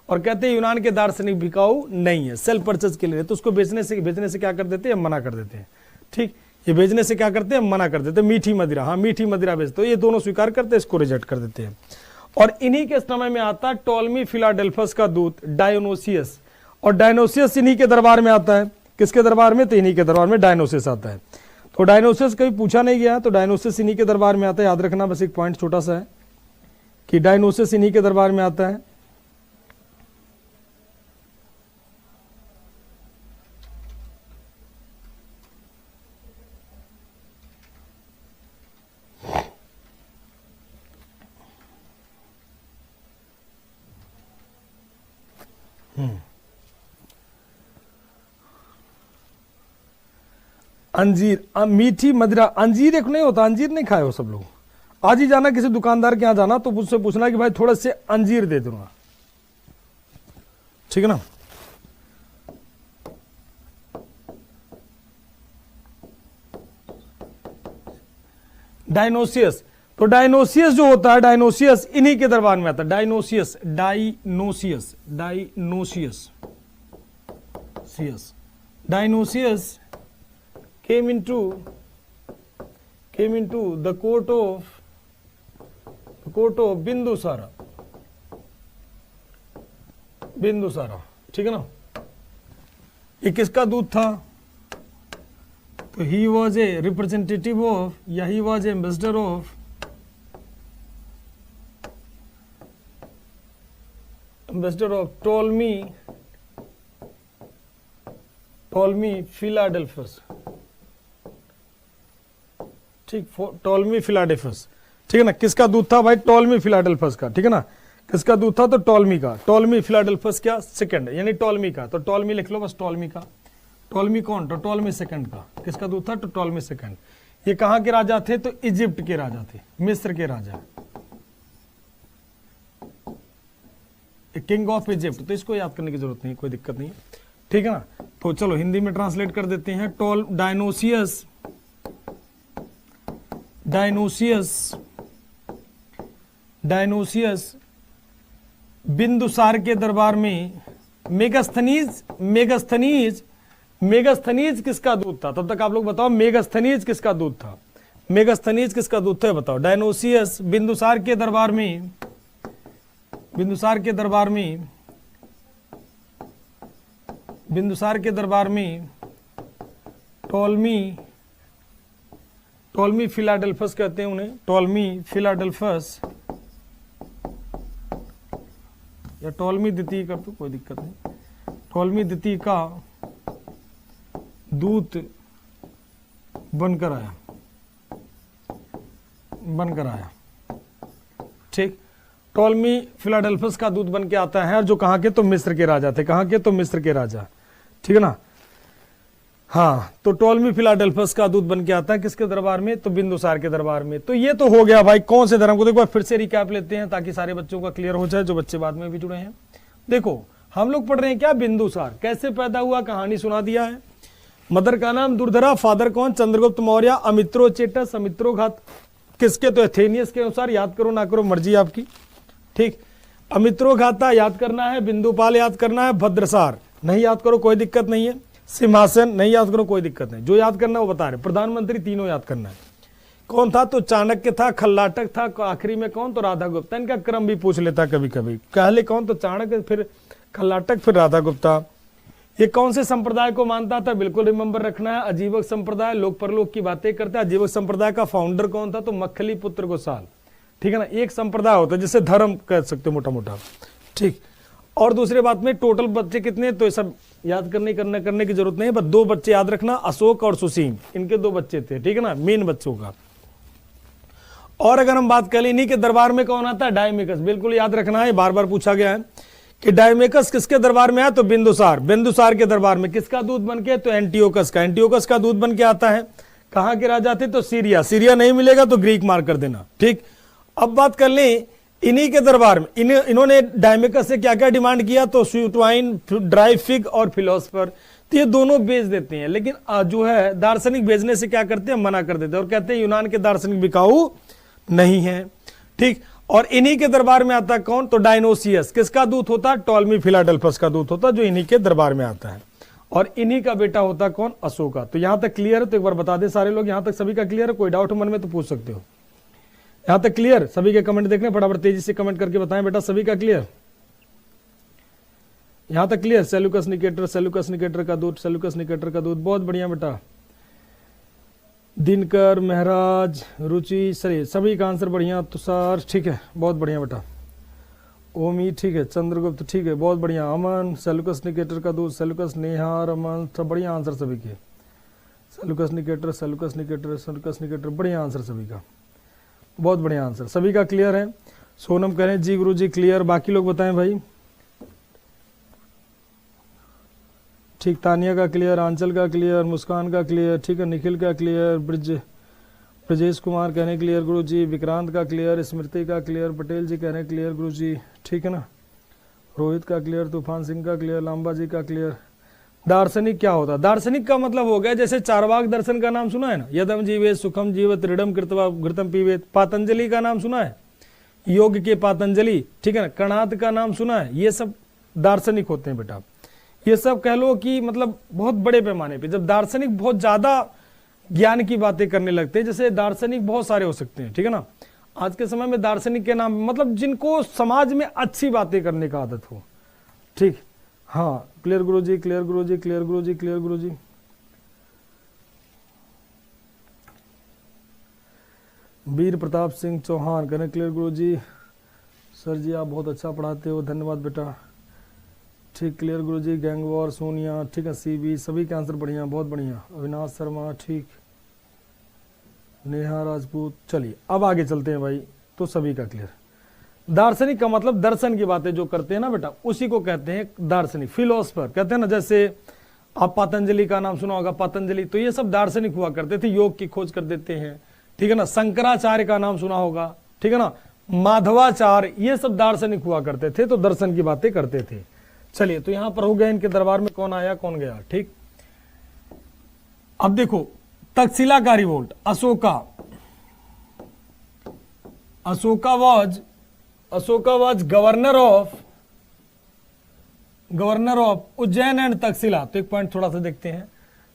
और कहते हैं यूनान के दार्शनिक बिकाऊ नहीं है, सेल्फ परचेज के लिए। तो उसको भेजने से क्या कर देते हैं, मना कर देते हैं, ठीक। ये भेजने से क्या करते हैं, मना कर देते हैं। मीठी मदिरा, हाँ मीठी मदिरा भेजते, ये दोनों स्वीकार करते हैं, इसको रिजेक्ट कर देते हैं। और इन्हीं के समय में आता है टोलमी फिलाडेल्फस का दूत डायोनोसियस, और डायोनोसियस इन्हीं के दरबार में आता है। किसके दरबार में, तो इन्हीं के दरबार में डायोनोसियस आता है। तो डायोनोसियस कभी पूछा नहीं गया, तो डायोनोसियस इन्हीं के दरबार में आता है। याद रखना, बस एक पॉइंट छोटा सा है कि डायोनोसियस इन्हीं के दरबार में आता है। अंजीर, मीठी मदिरा, अंजीर एक नहीं होता, अंजीर नहीं खाए हो सब लोग। आज ही जाना किसी दुकानदार के यहाँ जाना, तो उससे पूछना कि भाई थोड़ा से अंजीर दे दूंगा, ठीक है ना। डायनोसियस, तो डायनोसियस जो होता है, डायनोसियस इन्हीं के दरबार में आता है। Dionysius, Dionysius, Dionysius, Dionysius came into the court of Bindusara, ठीक है ना। ये किसका दूत था, तो he was a representative of, या he was ambassador of Ptolemy Philadelphus, ठीक। टोलमी फिलाडेल्फस, ठीक है ना। किसका दूत था भाई, टोलमी फिलाडेल्फस का, ठीक है ना। किसका दूत था, तो टोलमी का। टोलमी फिलाडेल्फस क्या, सेकंड, यानी टोलमी का। तो टोलमी लिख लो बस, टोलमी का। टोलमी कौन, तो टोलमी सेकंड का। किसका दूत था, तो टोलमी सेकंड। ये कहां के राजा थे, तो इजिप्ट के राजा थे, मिस्र के राजा, किंग ऑफ इजिप्ट। तो इसको याद करने की जरूरत नहीं, कोई दिक्कत नहीं है, ठीक है ना। तो चलो हिंदी में ट्रांसलेट कर देते हैं। डायनोसियस बिंदुसार के दरबार में मेगास्थनीज किसका दूत था। तब तक आप लोग बताओ, मेगास्थनीज किसका दूत था, मेगास्थनीज किसका दूत था, बताओ। डायनोसियस बिंदुसार के दरबार में टोलमी फिलाडेल्फस कहते हैं उन्हें, टोलमी फिलाडेल्फस या टोलमी द्वितीय कर तो कोई दिक्कत नहीं। टोलमी द्वितीय का दूत बनकर आया, ठीक। टोलमी फिलाडेल्फस का दूत बन के आता है, और जो कहां के, तो मिस्र के राजा थे। कहां के, तो मिस्र के राजा, ठीक है ना। हाँ, तो टोलमी फिलाडेल्फस का दूत बन के आता है किसके दरबार में, तो बिंदुसार के दरबार में। तो ये तो हो गया भाई कौन से धर्म को। देखो फिर से रिकैप लेते हैं ताकि सारे बच्चों का क्लियर हो जाए, जो बच्चे बाद में भी जुड़े हैं। देखो हम लोग पढ़ रहे हैं क्या, बिंदुसार कैसे पैदा हुआ, कहानी सुना दिया है। मदर का नाम दुर्धरा, फादर कौन, चंद्रगुप्त मौर्य। अमित्रोचेटस, अमित्रोघात किसके, तो एथेनियस के अनुसार। याद करो ना करो मर्जी आपकी, ठीक। अमित्रोघाता याद करना है, बिंदुपाल याद करना है, भद्रसार नहीं याद करो कोई दिक्कत नहीं है, सिंहासन नहीं याद करो कोई दिक्कत नहीं, जो याद करना है वो बता रहे। प्रधानमंत्री तीनों याद करना है। कौन था, तो चाणक्य था, खल्लाटक था, आखिरी में कौन, तो राधा गुप्ता। इनका क्रम भी पूछ लेता कभी कभी, पहले कौन, तो चाणक्य, फिर खल्लाटक, फिर राधा गुप्ता। ये कौन से संप्रदाय को मानता था, बिल्कुल रिमेंबर रखना है, अजीवक संप्रदाय। लोक परलोक की बातें करता है। अजीवक संप्रदाय का फाउंडर कौन था, तो मक्खली पुत्र गोसाल, ठीक है ना। एक संप्रदाय होता है जिसे धर्म कह सकते मोटा मोटा, ठीक। और दूसरे बात में टोटल बच्चे कितने, तो ये सब याद करने की जरूरत नहीं है, बस 2 बच्चे याद रखना, अशोक और सुसीम, इनके 2 बच्चे थे, ठीक है ना, मेन बच्चों का। और अगर हम बात करें इन्हीं के दरबार में कौन आता है, डायमेकस। बिल्कुल याद रखना है, बार बार पूछा गया है कि डायमेकस किसके दरबार में आया, तो बिंदुसार के दरबार में। किसका दूत बन के, तो एंटियोकस का दूत बन के आता है। कहां के राजा थे, तो सीरिया नहीं मिलेगा तो ग्रीक मार कर देना, ठीक। अब बात कर लें इन्हीं के दरबार में इन्होंने डायमेकस से क्या क्या डिमांड किया, तो स्वीट वाइन, ड्राई फिग और फिलोसफर, तो ये दोनों बेच देते हैं। लेकिन जो है दार्शनिक बेचने से क्या करते हैं, मना कर देते हैं और कहते हैं यूनान के दार्शनिक बिकाऊ नहीं है। ठीक, और इन्हीं के दरबार में आता कौन, तो डायनोसियस। किसका दूत होता, टॉलमी फिलाडेल्फस का दूत होता, जो इन्हीं के दरबार में आता है। और इन्हीं का बेटा होता कौन, अशोका। तो यहां तक क्लियर है, तो एक बार बता दें सारे लोग, यहां तक सभी का क्लियर है, कोई डाउट मन में तो पूछ सकते हो। यहां तक क्लियर, सभी के कमेंट देखने, फटाफट तेजी से कमेंट करके बताएं बेटा, सभी का क्लियर, यहां तक clear. Seleucus Nicator, Seleucus Nicator का दूत, सेल्यूकस निकेटर का दूत, बहुत बढ़िया बेटा। दिनकर, महराज, रुचि, सही, सभी का आंसर बढ़िया। तुषार, ठीक है, बहुत बढ़िया बेटा। ओमी, ठीक है। चंद्रगुप्त, ठीक है, बहुत बढ़िया। अमन, सेल्यूकस निकेटर का दूत, सेल्यूकस, नेहा, रमन, सब बढ़िया आंसर सभी के। Seleucus Nicator, Seleucus Nicator, Seleucus Nicator, बढ़िया आंसर सभी का, बहुत बढ़िया आंसर सभी का क्लियर है। सोनम कह रहे हैं जी गुरु जी क्लियर, बाकी लोग बताएं भाई। ठीक, तानिया का क्लियर, आंचल का क्लियर, मुस्कान का क्लियर, ठीक है, निखिल का क्लियर, ब्रजेश कुमार कह रहे हैं क्लियर गुरु जी, विक्रांत का क्लियर, स्मृति का क्लियर, पटेल जी कह रहे हैं क्लियर गुरु जी, ठीक है ना, रोहित का क्लियर, तूफान सिंह का क्लियर, लांबा जी का क्लियर। दार्शनिक क्या होता है, दार्शनिक का मतलब हो गया जैसे चारवाक दर्शन का नाम सुना है ना, यदम जीवेत सुखम जीवत ऋडम कृतवा घृतम पीवेत। पातंजलि का नाम सुना है, योग के पातंजलि, ठीक है ना, कणाद का नाम सुना है, ये सब दार्शनिक होते हैं बेटा। ये सब कह लो कि मतलब बहुत बड़े पैमाने पे, जब दार्शनिक बहुत ज्यादा ज्ञान की बातें करने लगते हैं, जैसे दार्शनिक बहुत सारे हो सकते हैं, ठीक है ना। आज के समय में दार्शनिक के नाम मतलब जिनको समाज में अच्छी बातें करने का आदत हो, ठीक। हाँ, क्लियर गुरु जी, क्लियर गुरु जी, क्लियर गुरु जी, क्लियर गुरु जी। वीर प्रताप सिंह चौहान करें क्लियर गुरु जी। सर जी आप बहुत अच्छा पढ़ाते हो, धन्यवाद बेटा। ठीक, क्लियर गुरु जी। गैंगवार, सोनिया, ठीक है, सीबी, सभी के आंसर बढ़िया, बहुत बढ़िया। अविनाश शर्मा, ठीक। नेहा राजपूत, चलिए अब आगे चलते हैं भाई, तो सभी का क्लियर। दार्शनिक का मतलब दर्शन की बातें जो करते हैं ना बेटा, उसी को कहते हैं दार्शनिक, फिलोसफर कहते हैं ना। जैसे आप पतंजलि का नाम सुना होगा, पतंजलि, तो ये सब दार्शनिक हुआ करते थे, योग की खोज कर देते हैं, ठीक है ना। शंकराचार्य का नाम सुना होगा, ठीक है ना, माधवाचार्य, ये सब दार्शनिक हुआ करते थे, तो दर्शन की बातें करते थे। चलिए, तो यहां पर हो गया इनके दरबार में कौन आया कौन गया, ठीक। अब देखो तक्षशिला का revolt, Ashoka was governor of Ujjain and Takshashila. तो एक पॉइंट थोड़ा सा देखते हैं,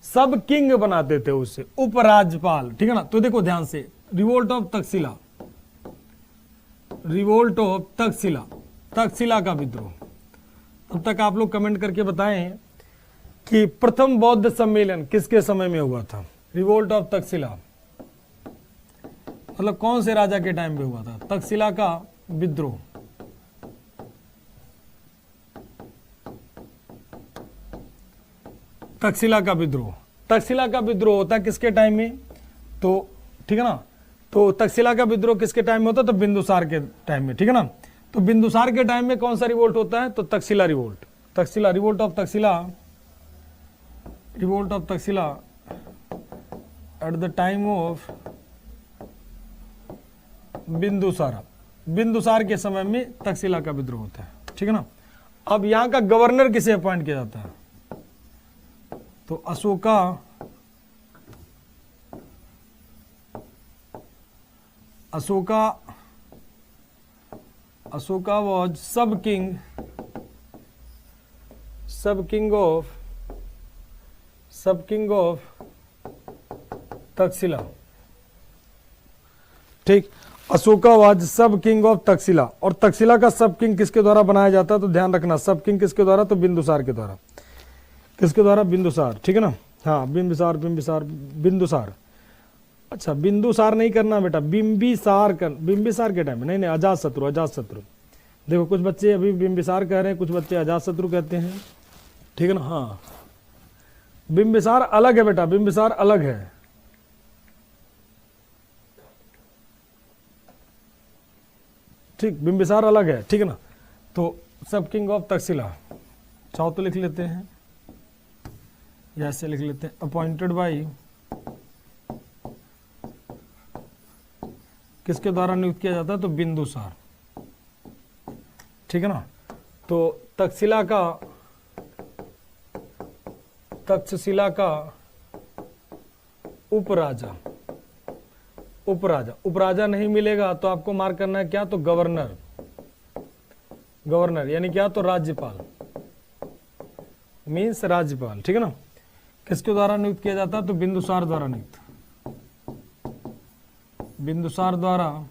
सब किंग बनाते थे उससे, उपराज्यपाल, ठीक है ना। तो देखो ध्यान से, रिवोल्ट ऑफ तक्षशिला का विद्रोह। अब तक आप लोग कमेंट करके बताएं कि प्रथम बौद्ध सम्मेलन किसके समय में हुआ था। रिवोल्ट ऑफ तक्षशिला मतलब कौन से राजा के टाइम पे हुआ था, तक्षशिला का विद्रोह। तक्षशिला का विद्रोह होता है किसके टाइम में, तो ठीक है ना। तो तक्षशिला का विद्रोह किसके टाइम में होता है, तो बिंदुसार के टाइम में, ठीक है ना। तो बिंदुसार के टाइम में कौन सा रिवोल्ट होता है, तो Takshashila revolt. Revolt of Takshashila at the time of Bindusara के समय में तक्षशिला का विद्रोह होता है, ठीक है ना। अब यहां का गवर्नर किसे अपॉइंट किया जाता है, तो अशोका वॉज सब किंग ऑफ तक्षशिला, ठीक। अशोका वाज सब किंग ऑफ तक्षशिला। और तक्षशिला का सब किंग किसके द्वारा बनाया जाता है, तो ध्यान रखना, सब किंग किसके द्वारा, तो बिंदुसार के द्वारा। किसके द्वारा, बिंदुसार, ठीक है ना। हाँ, बिंदुसार। अच्छा, बिंदुसार नहीं करना बेटा, बिंबिसार के टाइम में, नहीं, अजातशत्रु। देखो कुछ बच्चे अभी बिंबिसार कह रहे हैं, कुछ बच्चे अजातशत्रु कहते हैं, ठीक है ना। हाँ, बिंबिसार अलग है बेटा, बिंबिसार अलग है। ठीक, बिंबिसार अलग है, ठीक है ना। तो सब किंग ऑफ तक्षशिला, चाहो तो लिख लेते हैं, या ऐसे लिख लेते हैं, अपॉइंटेड बाई, किसके द्वारा नियुक्त किया जाता है, तो बिंदुसार। ठीक है ना। तो तक्षशिला का उपराजा, उपराजा नहीं मिलेगा तो आपको मार्क करना है क्या, तो गवर्नर, यानी क्या, तो राज्यपाल, मीन्स राज्यपाल, ठीक है ना। किसके द्वारा नियुक्त किया जाता है, तो बिंदुसार द्वारा नियुक्त, बिंदुसार द्वारा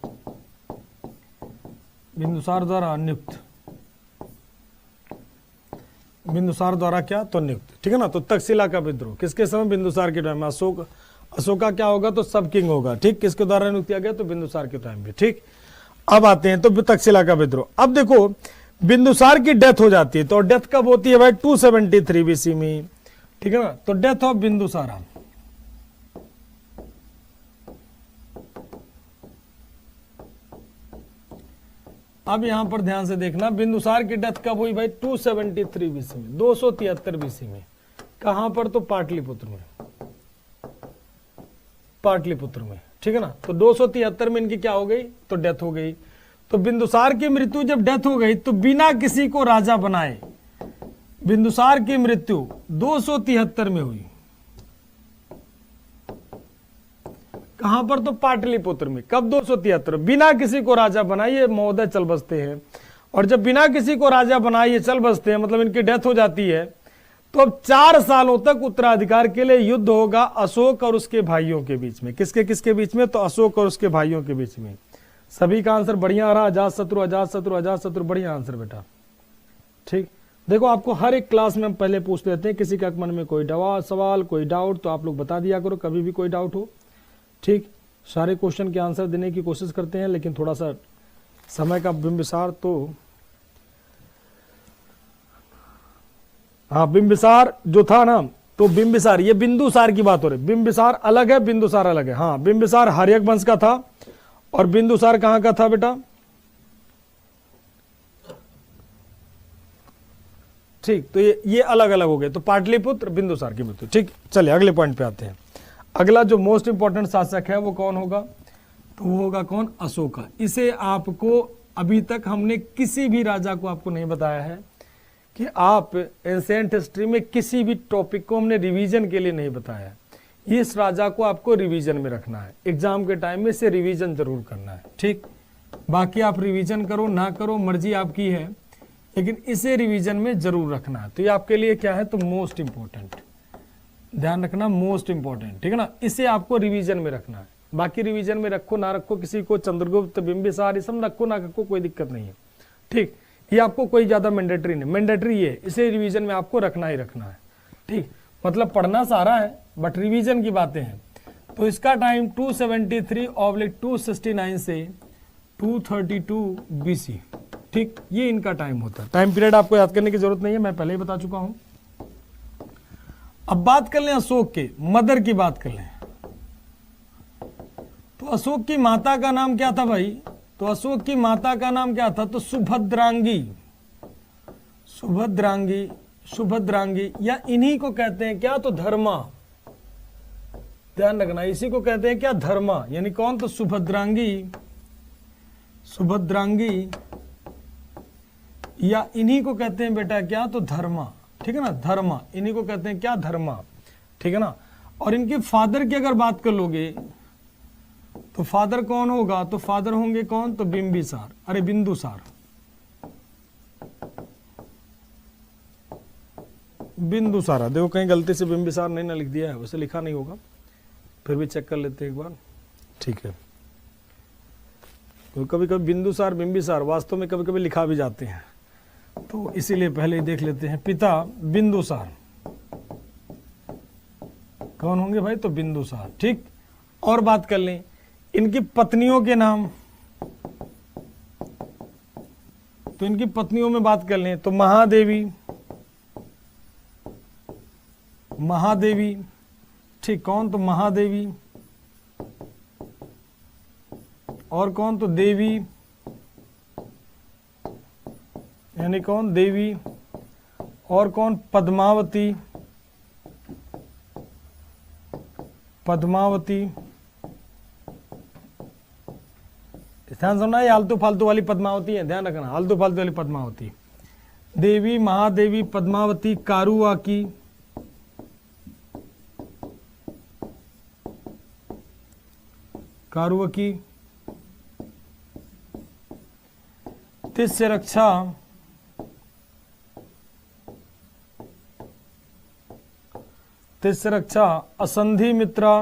नियुक्त, बिंदुसार द्वारा क्या, तो नियुक्त, ठीक है ना। तो तक्षशिला का विद्रोह किसके समय, बिंदुसार के टाइम में। अशोका क्या होगा, तो सब किंग होगा, ठीक। किसके द्वारा नियुक्त किया गया, तो बिंदुसार के टाइम पे, ठीक। अब आते हैं तो तक्षशिला का विद्रोह। अब देखो बिंदुसार की डेथ हो जाती है, तो डेथ कब होती है भाई, 273 बीसी में, ठीक है ना। तो डेथ ऑफ बिंदुसारा, अब यहां पर ध्यान से देखना, बिंदुसार की डेथ कब हुई भाई, 273 बीसी में, 273 बीसी में। कहां पर, तो पाटलिपुत्र में, ठीक है ना। तो 273 में इनकी क्या हो गई, तो डेथ हो गई। तो बिंदुसार की मृत्यु जब डेथ हो गई तो बिना किसी को राजा बनाए बिंदुसार की मृत्यु 273 में हुई। कहां पर, तो पाटलिपुत्र में। कब, 273, बिना किसी को राजा बनाए महोदय चल बसते हैं। और जब बिना किसी को राजा बनाए चल बसते हैं, मतलब इनकी डेथ हो जाती है, तो अब 4 सालों तक उत्तराधिकार के लिए युद्ध होगा अशोक और उसके भाइयों के बीच में। किसके किसके बीच में, तो अशोक और उसके भाइयों के बीच में। सभी का आंसर बढ़िया आ रहा, अजातशत्रु, बढ़िया आंसर बेटा, ठीक। देखो आपको हर एक क्लास में हम पहले पूछ लेते हैं, किसी का मन में कोई सवाल, कोई डाउट, तो आप लोग बता दिया करो कभी भी कोई डाउट हो, ठीक। सारे क्वेश्चन के आंसर देने की कोशिश करते हैं, लेकिन थोड़ा सा समय का बिंबिसार, तो हाँ बिंबिसार जो था ना, तो बिंबिसार, ये बिंदुसार की बात हो रही, बिंबिसार अलग है, बिंदुसार अलग है। हाँ बिंबिसार हर्यक वंश का था, और बिंदुसार कहां का था बेटा, ठीक। तो ये अलग अलग हो गए। तो पाटलिपुत्र, बिंदुसार की मृत्यु, ठीक। चलिए अगले पॉइंट पे आते हैं। अगला जो मोस्ट इंपॉर्टेंट शासक है वो कौन होगा, तो वो होगा कौन, अशोका। इसे आपको अभी तक हमने किसी भी राजा को आपको नहीं बताया है कि आप एंशिएंट हिस्ट्री में किसी भी टॉपिक को हमने रिवीजन के लिए नहीं बताया है। इस राजा को आपको रिवीजन में रखना है, एग्जाम के टाइम में इसे रिवीजन जरूर करना है, ठीक। बाकी आप रिवीजन करो ना करो मर्जी आपकी है, लेकिन इसे रिवीजन में जरूर रखना है। तो ये आपके लिए क्या है, तो मोस्ट इंपॉर्टेंट, ध्यान रखना, मोस्ट इंपॉर्टेंट, ठीक है ना। इसे आपको रिवीजन में रखना है। बाकी रिवीजन में रखो ना रखो, किसी को चंद्रगुप्त, बिंबिसार, ये सब रखो ना रखो, कोई दिक्कत नहीं है, ठीक। ये आपको कोई ज्यादा मैंडेटरी नहीं, मैंडेटरी ये इसे रिवीजन में आपको रखना ही रखना है, ठीक। मतलब पढ़ना सारा है बट रिवीजन की बातें हैं। तो इसका टाइम 273/269 से 232 बीसी, ठीक। ये इनका टाइम होता है। टाइम पीरियड आपको याद करने की जरूरत नहीं है, मैं पहले ही बता चुका हूं। अब बात कर लें अशोक के मदर की बात कर लें, तो अशोक की माता का नाम क्या था भाई, तो अशोक की माता का नाम क्या था, तो सुभद्रांगी, या इन्हीं को कहते हैं क्या, तो धर्मा। ध्यान रखना, इसी को कहते हैं क्या, धर्मा, यानी कौन, तो सुभद्रांगी, या इन्हीं को कहते हैं बेटा क्या, तो धर्मा, ठीक है ना, धर्मा, इन्हीं को कहते हैं क्या, धर्मा, ठीक है ना। और इनके फादर की अगर बात कर लोगे तो फादर कौन होगा, तो फादर होंगे कौन, तो बिंबिसार, अरे बिंदुसार, बिंदुसारा। देखो कहीं गलती से बिंबिसार नहीं ना लिख दिया है, वैसे लिखा नहीं होगा, फिर भी चेक कर लेते हैं एक बार, ठीक है। तो कभी कभी बिंदुसार बिंबिसार वास्तव में कभी कभी लिखा भी जाते हैं, तो इसीलिए पहले ही देख लेते हैं। पिता बिंदुसार कौन होंगे भाई, तो बिंदुसार, ठीक। और बात कर लें इनकी पत्नियों के नाम, तो इनकी पत्नियों में बात कर लें तो महादेवी, ठीक। कौन, तो महादेवी, और कौन, तो देवी, यानी कौन, देवी, और कौन, पद्मावती, ध्यान सुनना, ये आलतू फालतू वाली पद्मावती है, ध्यान रखना, आलतू फालतू वाली पद्मावती। देवी महादेवी पद्मावती कारुवाकी, कारुवकी, तिस्य रक्षा, तिस्य रक्षा असंधि मित्रा,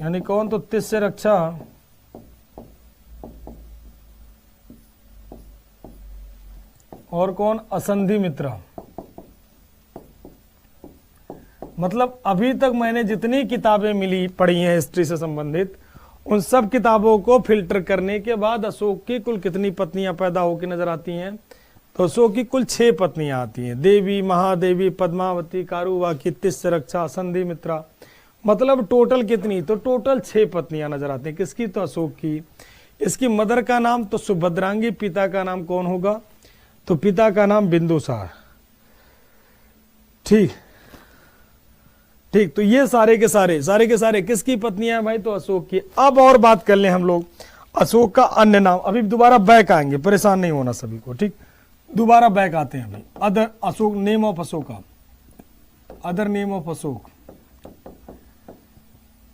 यानी कौन, तो तिस्य रक्षा और कौन, असंधि मित्र। मतलब अभी तक मैंने जितनी किताबें मिली पढ़ी हैं हिस्ट्री से संबंधित, उन सब किताबों को फिल्टर करने के बाद अशोक की कुल कितनी पत्नियां पैदा होकर नजर आती हैं, तो अशोक की कुल 6 पत्नियां आती हैं। देवी महादेवी पद्मावती कारुवाकी तिस्य रक्षा संधि मित्रा, मतलब टोटल कितनी, तो टोटल 6 पत्नियां नजर आती हैं। किसकी, तो अशोक की। इसकी मदर का नाम तो सुभद्रांगी, पिता का नाम कौन होगा, तो पिता का नाम बिंदुसार। ठीक ठीक, तो ये सारे के सारे किसकी पत्नियां हैं भाई, तो अशोक की। अब और बात कर लें हम लोग अशोक का अन्य नाम, अभी दोबारा बैक आएंगे, परेशान नहीं होना सभी को, ठीक, दोबारा बैक आते हैं अभी। Other Ashok, name of Ashoka, other name of Ashok,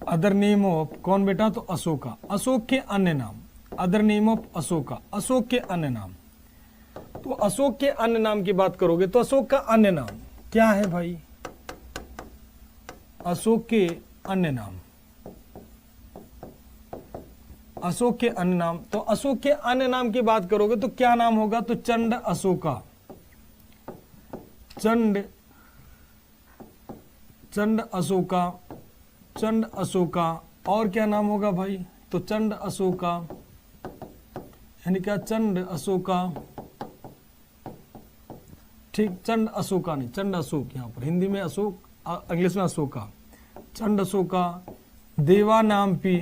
other name of कौन बेटा, तो अशोका, अशोक के अन्य नाम, other name of Ashoka, Ashok के अन्य नाम। तो अशोक के अन्य नाम की बात करोगे तो अशोक का अन्य नाम क्या है भाई, अशोक के अन्य नाम, अशोक के अन्य नाम, तो अशोक के अन्य नाम की बात करोगे तो क्या नाम होगा, तो चंड अशोका, चंड अशोका, चंड अशोका, और क्या नाम होगा भाई, तो चंड अशोका, यानी क्या, चंड अशोका, ठीक, चंड अशोका नहीं, चंड अशोक, यहाँ पर हिंदी में अशोक, इंग्लिश में अशोका, चंड अशोका, देवा नाम पी,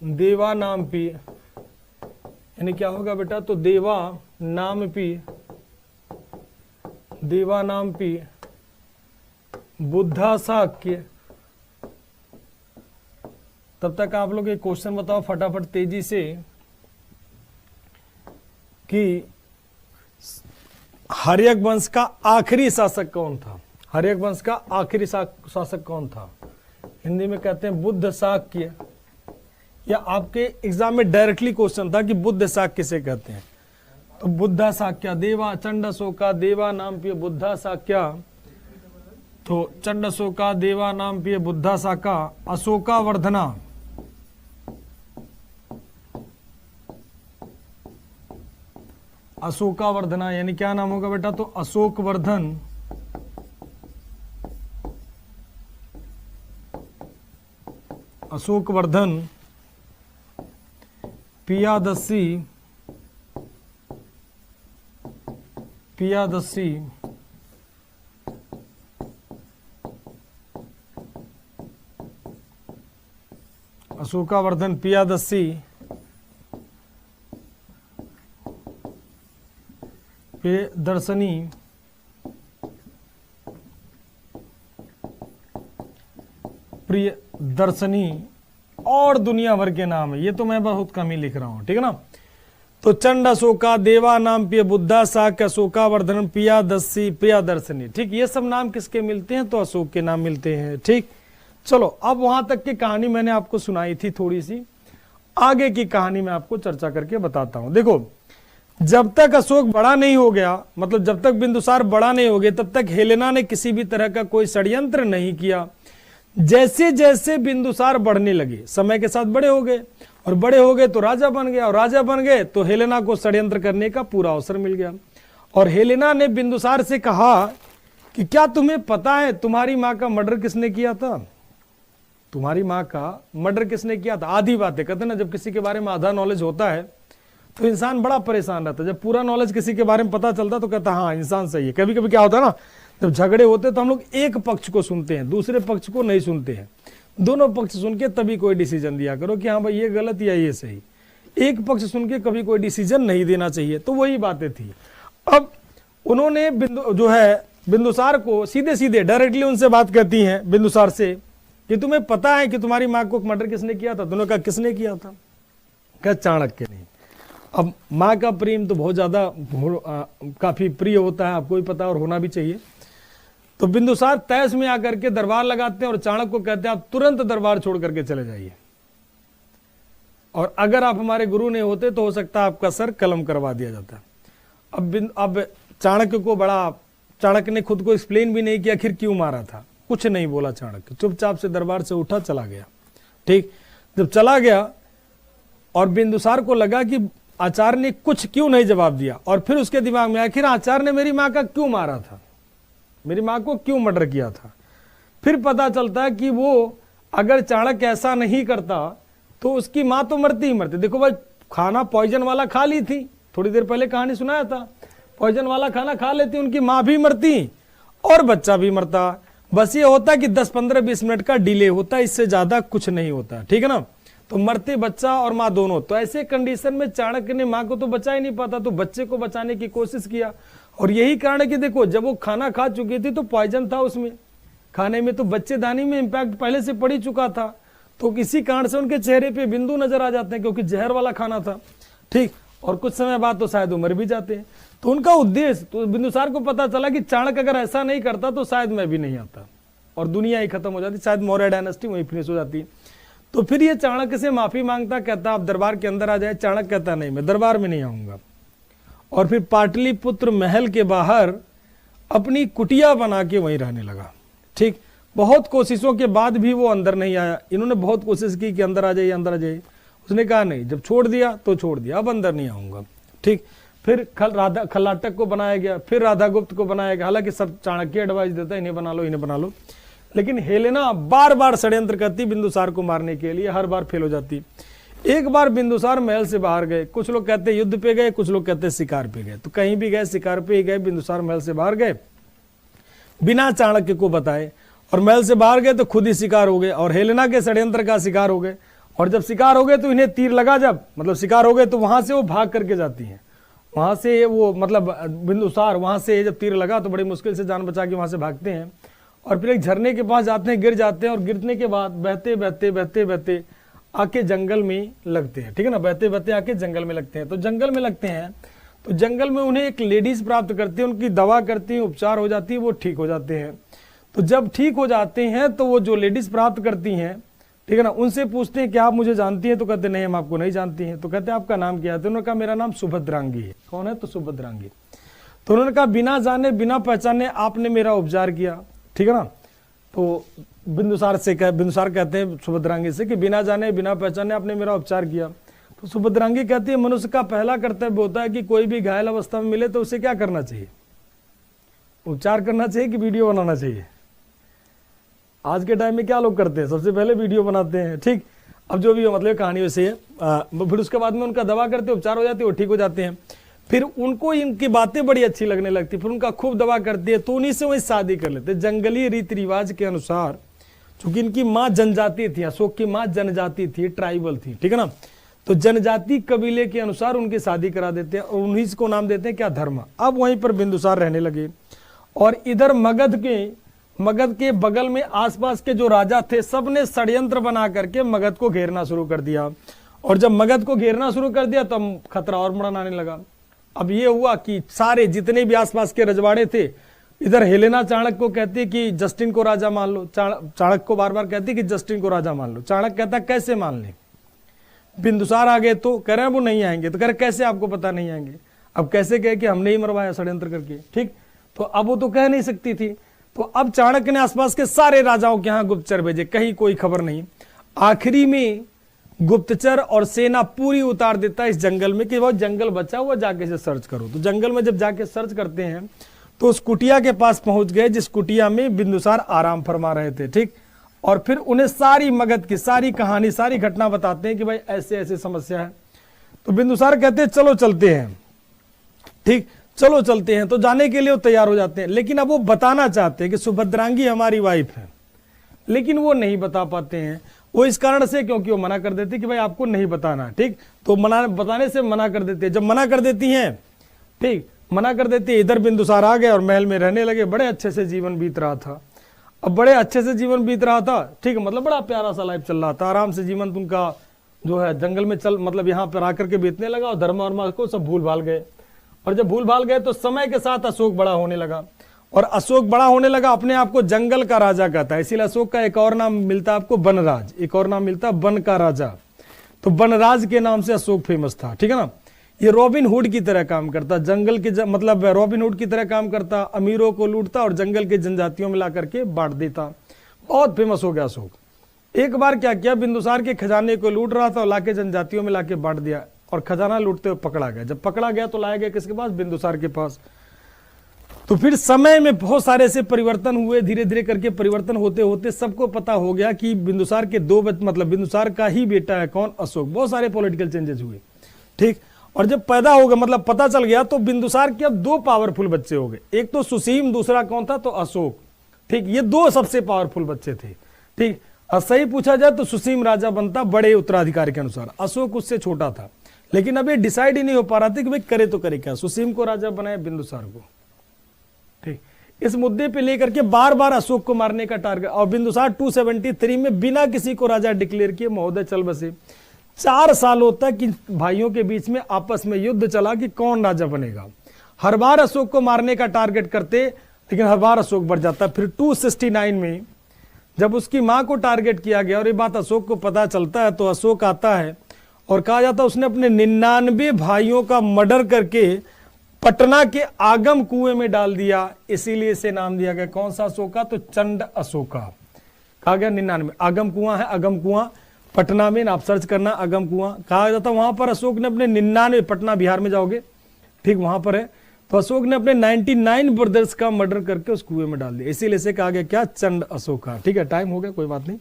देवा नाम पी, यानी क्या होगा बेटा, तो देवा नाम पी, देवा नाम पी, बुद्धा शाक्य। तब तक आप लोग एक क्वेश्चन बताओ फटाफट तेजी से कि हर्यक वंश का आखिरी शासक कौन था, हर्यक वंश का आखिरी शासक कौन था, हिंदी में कहते हैं बुद्ध शाक्य, या आपके एग्जाम में डायरेक्टली क्वेश्चन था कि बुद्ध शाक्य किसे कहते हैं, तो बुद्धा शाक्य, देवा चंड अशोका, देवा नाम पिय बुद्धा शाक्य, तो चंड अशोका, देवा नाम पिय बुद्धा शाका, अशोका वर्धना, अशोका वर्धना, यानी क्या नाम होगा बेटा, तो अशोक वर्धन, अशोक वर्धन, पियादसी, पियादसी, अशोकावर्धन पियादसी, दर्शनी, प्रिय दर्शनी, और दुनिया भर के नाम है, ये तो मैं बहुत कम ही लिख रहा हूं, ठीक है ना। तो चंड अशोका, देवा नाम पिय बुद्धा शाक्य, अशोकावर्धन, पियादसी, प्रियदर्शनी, ठीक, ये सब नाम किसके मिलते हैं, तो अशोक के नाम मिलते हैं, ठीक। चलो अब वहां तक की कहानी मैंने आपको सुनाई थी, थोड़ी सी आगे की कहानी मैं आपको चर्चा करके बताता हूं। देखो, जब तक अशोक बड़ा नहीं हो गया, मतलब जब तक बिंदुसार बड़ा नहीं हो गया, तब तक हेलेना ने किसी भी तरह का कोई षड्यंत्र नहीं किया। जैसे जैसे बिंदुसार बढ़ने लगे, समय के साथ बड़े हो गए, और बड़े हो गए तो राजा बन गया, और राजा बन गए तो हेलेना को षड्यंत्र करने का पूरा अवसर मिल गया। और हेलेना ने बिंदुसार से कहा कि क्या तुम्हें पता है तुम्हारी माँ का मर्डर किसने किया था, तुम्हारी माँ का मर्डर किसने किया था। आधी बातें कहते ना, जब किसी के बारे में आधा नॉलेज होता है तो इंसान बड़ा परेशान रहता है, जब पूरा नॉलेज किसी के बारे में पता चलता तो कहता हाँ इंसान सही है। कभी कभी क्या होता है ना, जब झगड़े होते तो हम लोग एक पक्ष को सुनते हैं, दूसरे पक्ष को नहीं सुनते हैं, दोनों पक्ष सुन के तभी कोई डिसीजन दिया करो कि हाँ भाई ये गलत या ये सही। एक पक्ष सुन के कभी कोई डिसीजन नहीं देना चाहिए। तो वही बातें थी। अब उन्होंने जो है बिंदुसार को सीधे सीधे डायरेक्टली उनसे बात करती हैं बिंदुसार से कि तुम्हें पता है कि तुम्हारी माँ को मर्डर किसने किया था? दोनों का किसने किया था? क्या चाणक्य ने। अब माँ का प्रेम तो बहुत ज्यादा काफी प्रिय होता है, आपको भी पता और होना भी चाहिए। तो बिंदुसार तैस में आकर के दरबार लगाते हैं और चाणक्य को कहते हैं आप तुरंत दरबार छोड़ करके चले जाइए, और अगर आप हमारे गुरु नहीं होते तो हो सकता है आपका सर कलम करवा दिया जाता। अब चाणक्य को चाणक्य ने खुद को एक्सप्लेन भी नहीं किया आखिर क्यों मारा था, कुछ नहीं बोला चाणक्य, चुपचाप से दरबार से उठा चला गया। ठीक, जब चला गया और बिंदुसार को लगा कि आचार्य ने कुछ क्यों नहीं जवाब दिया, और फिर उसके दिमाग में आखिर आचार्य ने मेरी माँ का क्यों मारा था, मेरी माँ को क्यों मर्डर किया था। फिर पता चलता है कि वो अगर चाणक्य ऐसा नहीं करता तो उसकी माँ तो मरती ही मरती। देखो भाई, खाना पॉइजन वाला खा ली थी, थोड़ी देर पहले कहानी सुनाया था, पॉइजन वाला खाना खा लेती, उनकी माँ भी मरती और बच्चा भी मरता। बस ये होता कि 10-15-20 मिनट का डिले होता, इससे ज्यादा कुछ नहीं होता, ठीक है ना। तो मरते बच्चा और माँ दोनों। तो ऐसे कंडीशन में चाणक्य ने माँ को तो बचा ही नहीं पाता, तो बच्चे को बचाने की कोशिश किया। और यही कारण है कि देखो, जब वो खाना खा चुकी थी तो पॉइजन था उसमें, खाने में, तो बच्चेदानी में इंपैक्ट पहले से पड़ ही चुका था। तो किसी कारण से उनके चेहरे पे बिंदु नजर आ जाते हैं, क्योंकि जहर वाला खाना था। ठीक, और कुछ समय बाद तो शायद वो मर भी जाते हैं। तो उनका उद्देश्य, तो बिंदुसार को पता चला कि चाणक्य अगर ऐसा नहीं करता तो शायद मैं भी नहीं आता और दुनिया ही खत्म हो जाती, शायद मौर्य डायनेस्टी वहीं फिनिश हो जाती। तो फिर ये चाणक्य से माफी मांगता, कहता आप दरबार के अंदर आ जाए। चाणक्य कहता नहीं, मैं दरबार में नहीं आऊंगा। और फिर पाटलिपुत्र महल के बाहर अपनी कुटिया बना के वहीं रहने लगा। ठीक, बहुत कोशिशों के बाद भी वो अंदर नहीं आया। इन्होंने बहुत कोशिश की कि अंदर आ जाइए, अंदर आ जाइए। उसने कहा नहीं, जब छोड़ दिया तो छोड़ दिया, अब अंदर नहीं आऊंगा। ठीक, फिर खलाटक को बनाया गया, फिर राधा गुप्त को बनाया गया। हालांकि सब चाणक्य एडवाइस देता है, इन्हें बना लो, इन्हें बना लो। लेकिन हेलेना बार बार षड्यंत्र करती बिंदुसार को मारने के लिए, हर बार फेल हो जाती। एक बार बिंदुसार महल से बाहर गए, कुछ लोग कहते युद्ध पे गए, कुछ लोग कहते शिकार पे गए। तो कहीं भी गए, शिकार पे ही गए। बिंदुसार महल से बाहर गए बिना चाणक्य को बताए, और महल से बाहर गए तो खुद ही शिकार हो गए और हेलेना के षड्यंत्र का शिकार हो गए। और जब शिकार हो गए तो इन्हें तीर लगा, जब मतलब शिकार हो गए तो वहां से वो भाग करके जाती हैं। वहां से वो मतलब बिंदुसार वहां से जब तीर लगा तो बड़ी मुश्किल से जान बचा के वहां से भागते हैं, और फिर एक झरने के पास जाते हैं, गिर जाते हैं, और गिरने के बाद बहते बहते बहते बहते आके जंगल में लगते हैं। ठीक है ना, बहते बहते आके जंगल में लगते हैं। तो जंगल में लगते हैं तो जंगल में उन्हें एक लेडीज प्राप्त करती है, उनकी दवा करती है, उपचार हो जाती है, वो ठीक हो जाते हैं। तो जब ठीक हो जाते हैं तो वो जो लेडीज प्राप्त करती हैं, ठीक है ना, उनसे पूछते हैं कि आप मुझे जानती हैं? तो कहते नहीं, हम आपको नहीं जानती हैं। तो कहते हैं आपका नाम क्या है? तो उन्होंने कहा मेरा नाम सुभद्रांगी है। कौन है? तो सुभद्रांगी। तो उन्होंने कहा बिना जाने बिना पहचाने आपने मेरा उपचार किया, ठीक है ना। तो बिंदुसार कहते हैं सुभद्रांगी से कि बिना जाने बिना पहचाने आपने मेरा उपचार किया। तो सुभद्रांगी कहती है मनुष्य का पहला कर्तव्य होता है कि कोई भी घायल अवस्था में मिले तो उसे क्या करना चाहिए? उपचार करना चाहिए कि वीडियो बनाना चाहिए? आज के टाइम में क्या लोग करते हैं? सबसे पहले वीडियो बनाते हैं। ठीक, अब जो भी मतलब कहानी वैसे है, फिर उसके बाद में उनका दवा करते, उपचार हो जाती है, वो ठीक हो जाते हैं। फिर उनको इनकी बातें बड़ी अच्छी लगने लगती, फिर उनका खूब दवा करती है, तो उन्हीं से वही शादी कर लेते। जंगली रीति रिवाज के अनुसार, चूंकि इनकी माँ जनजाति थी, अशोक की माँ जनजाति थी, ट्राइबल थी, ठीक है ना, तो जनजाति कबीले के अनुसार उनकी शादी करा देते हैं और उन्हीं को नाम देते हैं क्या? धर्म। अब वहीं पर बिंदुसार रहने लगे। और इधर मगध के बगल में आसपास के जो राजा थे, सबने षड्यंत्र बना करके मगध को घेरना शुरू कर दिया। और जब मगध को घेरना शुरू कर दिया तो खतरा और बढ़ने आने लगा। अब ये हुआ कि सारे जितने भी आसपास के रजवाड़े थे, इधर हेलेना चाणक्य को कहती कि जस्टिन को राजा मान लो, चाणक्य को बार बार कहती कि जस्टिन को राजा मान लो। चाणक्य कहता कैसे मान लें? बिंदुसार आ गए तो कह रहे हैं वो नहीं आएंगे, तो कह रहे कैसे आपको पता नहीं आएंगे? अब कैसे कहे कि हमने ही मरवाया षड्यंत्र करके? ठीक, तो अब वो तो कह नहीं सकती थी। तो अब चाणक्य ने आसपास के सारे राजाओं के यहाँ गुप्तचर भेजे, कहीं कोई खबर नहीं। आखिरी में गुप्तचर और सेना पूरी उतार देता है इस जंगल में कि वो जंगल बचा हुआ, जाके से सर्च करो। तो जंगल में जब जाके सर्च करते हैं तो उस कुटिया के पास पहुंच गए, जिस कुटिया में बिंदुसार आराम फरमा रहे थे। ठीक, और फिर उन्हें सारी मगध की सारी कहानी, सारी घटना बताते हैं कि भाई ऐसे ऐसे समस्या है। तो बिंदुसार कहते हैं चलो चलते हैं। ठीक, चलो चलते हैं। तो जाने के लिए वो तैयार हो जाते हैं, लेकिन अब वो बताना चाहते हैं कि सुभद्रांगी हमारी वाइफ है, लेकिन वो नहीं बता पाते हैं। वो इस कारण से क्योंकि वो मना कर देती कि भाई आपको नहीं बताना। ठीक, तो बताने से मना कर देते हैं। जब मना कर देती हैं, ठीक, मना कर देते। इधर बिंदुसार आ गए और महल में रहने लगे, बड़े अच्छे से जीवन बीत रहा था। अब बड़े अच्छे से जीवन बीत रहा था, ठीक है, मतलब बड़ा प्यारा सा लाइफ चल रहा था, आराम से जीवन उनका जो है जंगल में चल मतलब यहाँ पर आकर के बीतने लगा, और धर्म और को सब भूल भाल गए। और जब भूल भाल गए तो समय के साथ अशोक बड़ा होने लगा, और अशोक बड़ा होने लगा, अपने आप को जंगल का राजा कहता है, इसीलिए अशोक का एक और नाम मिलता है आपको बनराज, एक और नाम मिलता है बन का राजा। तो बनराज के नाम से अशोक फेमस था, ठीक है ना। ये रॉबिन हुड की तरह काम करता, जंगल के मतलब रॉबिन हुड की तरह काम करता, अमीरों को लूटता और जंगल के जनजातियों में ला करके बांट देता। बहुत फेमस हो गया अशोक। एक बार क्या किया, बिंदुसार के खजाने को लूट रहा था और लाके जनजातियों में लाके बांट दिया, और खजाना लूटते हुए पकड़ा गया। जब पकड़ा गया तो लाया गया किसके पास, बिंदुसार के पास। तो फिर समय में बहुत सारे ऐसे परिवर्तन हुए, धीरे धीरे करके परिवर्तन होते होते सबको पता हो गया कि बिंदुसार के दो मतलब बिंदुसार का ही बेटा है कौन, अशोक। बहुत सारे पॉलिटिकल चेंजेस हुए, ठीक। और जब पैदा हो गया मतलब पता चल गया, तो बिंदुसार के अब दो पावरफुल बच्चे हो गए, एक तो सुसीम, दूसरा कौन था, तो अशोक, ठीक। ये दो सबसे पावरफुल बच्चे थे, ठीक। और सही पूछा जाए तो सुसीम राजा बनता बड़े उत्तराधिकारी के अनुसार, अशोक उससे छोटा था। लेकिन अब ये डिसाइड ही नहीं हो पा रहा था कि भाई करे तो करे क्या, सुसीम को राजा बनाए बिंदुसार को, ठीक। इस मुद्दे पे लेकर के बार बार अशोक को मारने का टारगेट, और बिंदुसार 273 में बिना किसी को राजा डिक्लेयर किए महोदय चल बसे। 4 सालों तक इन भाइयों के बीच में आपस में युद्ध चला कि कौन राजा बनेगा। हर बार अशोक को मारने का टारगेट करते, लेकिन हर बार अशोक बढ़ जाता। फिर 269 में जब उसकी मां को टारगेट किया गया और ये बात अशोक को पता चलता है, तो अशोक आता है और कहा जाता है उसने अपने 99 भाइयों का मर्डर करके पटना के आगम कुएं में डाल दिया, इसीलिए इसे नाम दिया गया कौन सा अशोका, तो चंड अशोका। कहा गया 99 आगम कुआं है, अगम कुआं पटना में, आप सर्च करना अगम कुआं कहा जाता। वहां पर अशोक ने अपने 99, पटना बिहार में जाओगे, ठीक, वहां पर है। तो अशोक ने अपने 99 ब्रदर्स का मर्डर करके उस कुएं में डाल दिया, इसीलिए इसे कहा गया क्या, चंड अशोका। ठीक है, टाइम हो गया, कोई बात नहीं।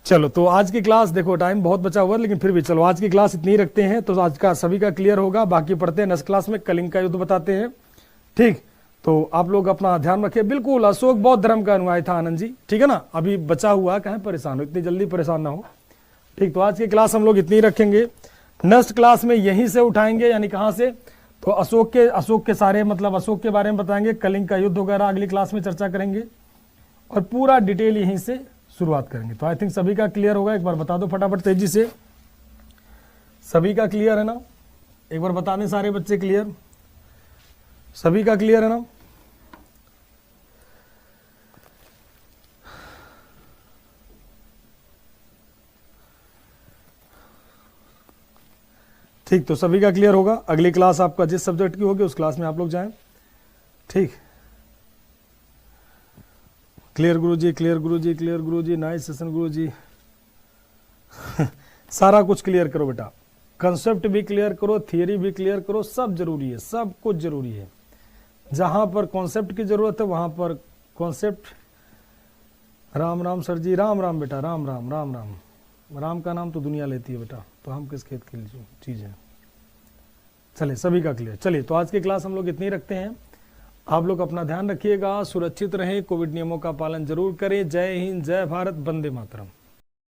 चलो तो आज की क्लास, देखो टाइम बहुत बचा हुआ, लेकिन फिर भी चलो आज की क्लास इतनी रखते हैं, तो आज का सभी का क्लियर होगा। बाकी पढ़ते हैं नेक्स्ट क्लास में, कलिंग का युद्ध बताते हैं, ठीक। तो आप लोग अपना ध्यान रखिए। बिल्कुल, अशोक बौद्ध धर्म का अनुयायी था आनंद जी, ठीक है ना। अभी बचा हुआ, कहीं परेशान हो, इतनी जल्दी परेशान ना हो, ठीक। तो आज की क्लास हम लोग इतनी रखेंगे, नेक्स्ट क्लास में यहीं से उठाएंगे, यानी कहाँ से, तो अशोक के सारे मतलब अशोक के बारे में बताएंगे, कलिंग का युद्ध वगैरह अगली क्लास में चर्चा करेंगे, और पूरा डिटेल यहीं से शुरुआत करेंगे। तो आई थिंक सभी का क्लियर होगा, एक बार बता दो फटाफट तेजी से, सभी का क्लियर है ना, एक बार बता दें सारे बच्चे, क्लियर, सभी का क्लियर है ना। ठीक, तो सभी का क्लियर होगा। अगली क्लास आपका जिस सब्जेक्ट की होगी उस क्लास में आप लोग जाएं, ठीक। क्लियर गुरुजी, क्लियर गुरुजी, क्लियर गुरुजी, नाइस सेशन गुरुजी। सारा कुछ क्लियर करो बेटा, कंसेप्ट भी क्लियर करो, थियरी भी क्लियर करो, सब जरूरी है, सब कुछ जरूरी है। जहां पर कॉन्सेप्ट की जरूरत है वहां पर कॉन्सेप्ट। राम राम सर जी, राम राम बेटा, राम राम राम राम। राम का नाम तो दुनिया लेती है बेटा, तो हम किस खेत की चीज है। चलिए सभी का क्लियर। चलिए तो आज की क्लास हम लोग इतनी रखते हैं। आप लोग अपना ध्यान रखिएगा, सुरक्षित रहें, कोविड नियमों का पालन जरूर करें। जय हिंद, जय भारत, वंदे मातरम।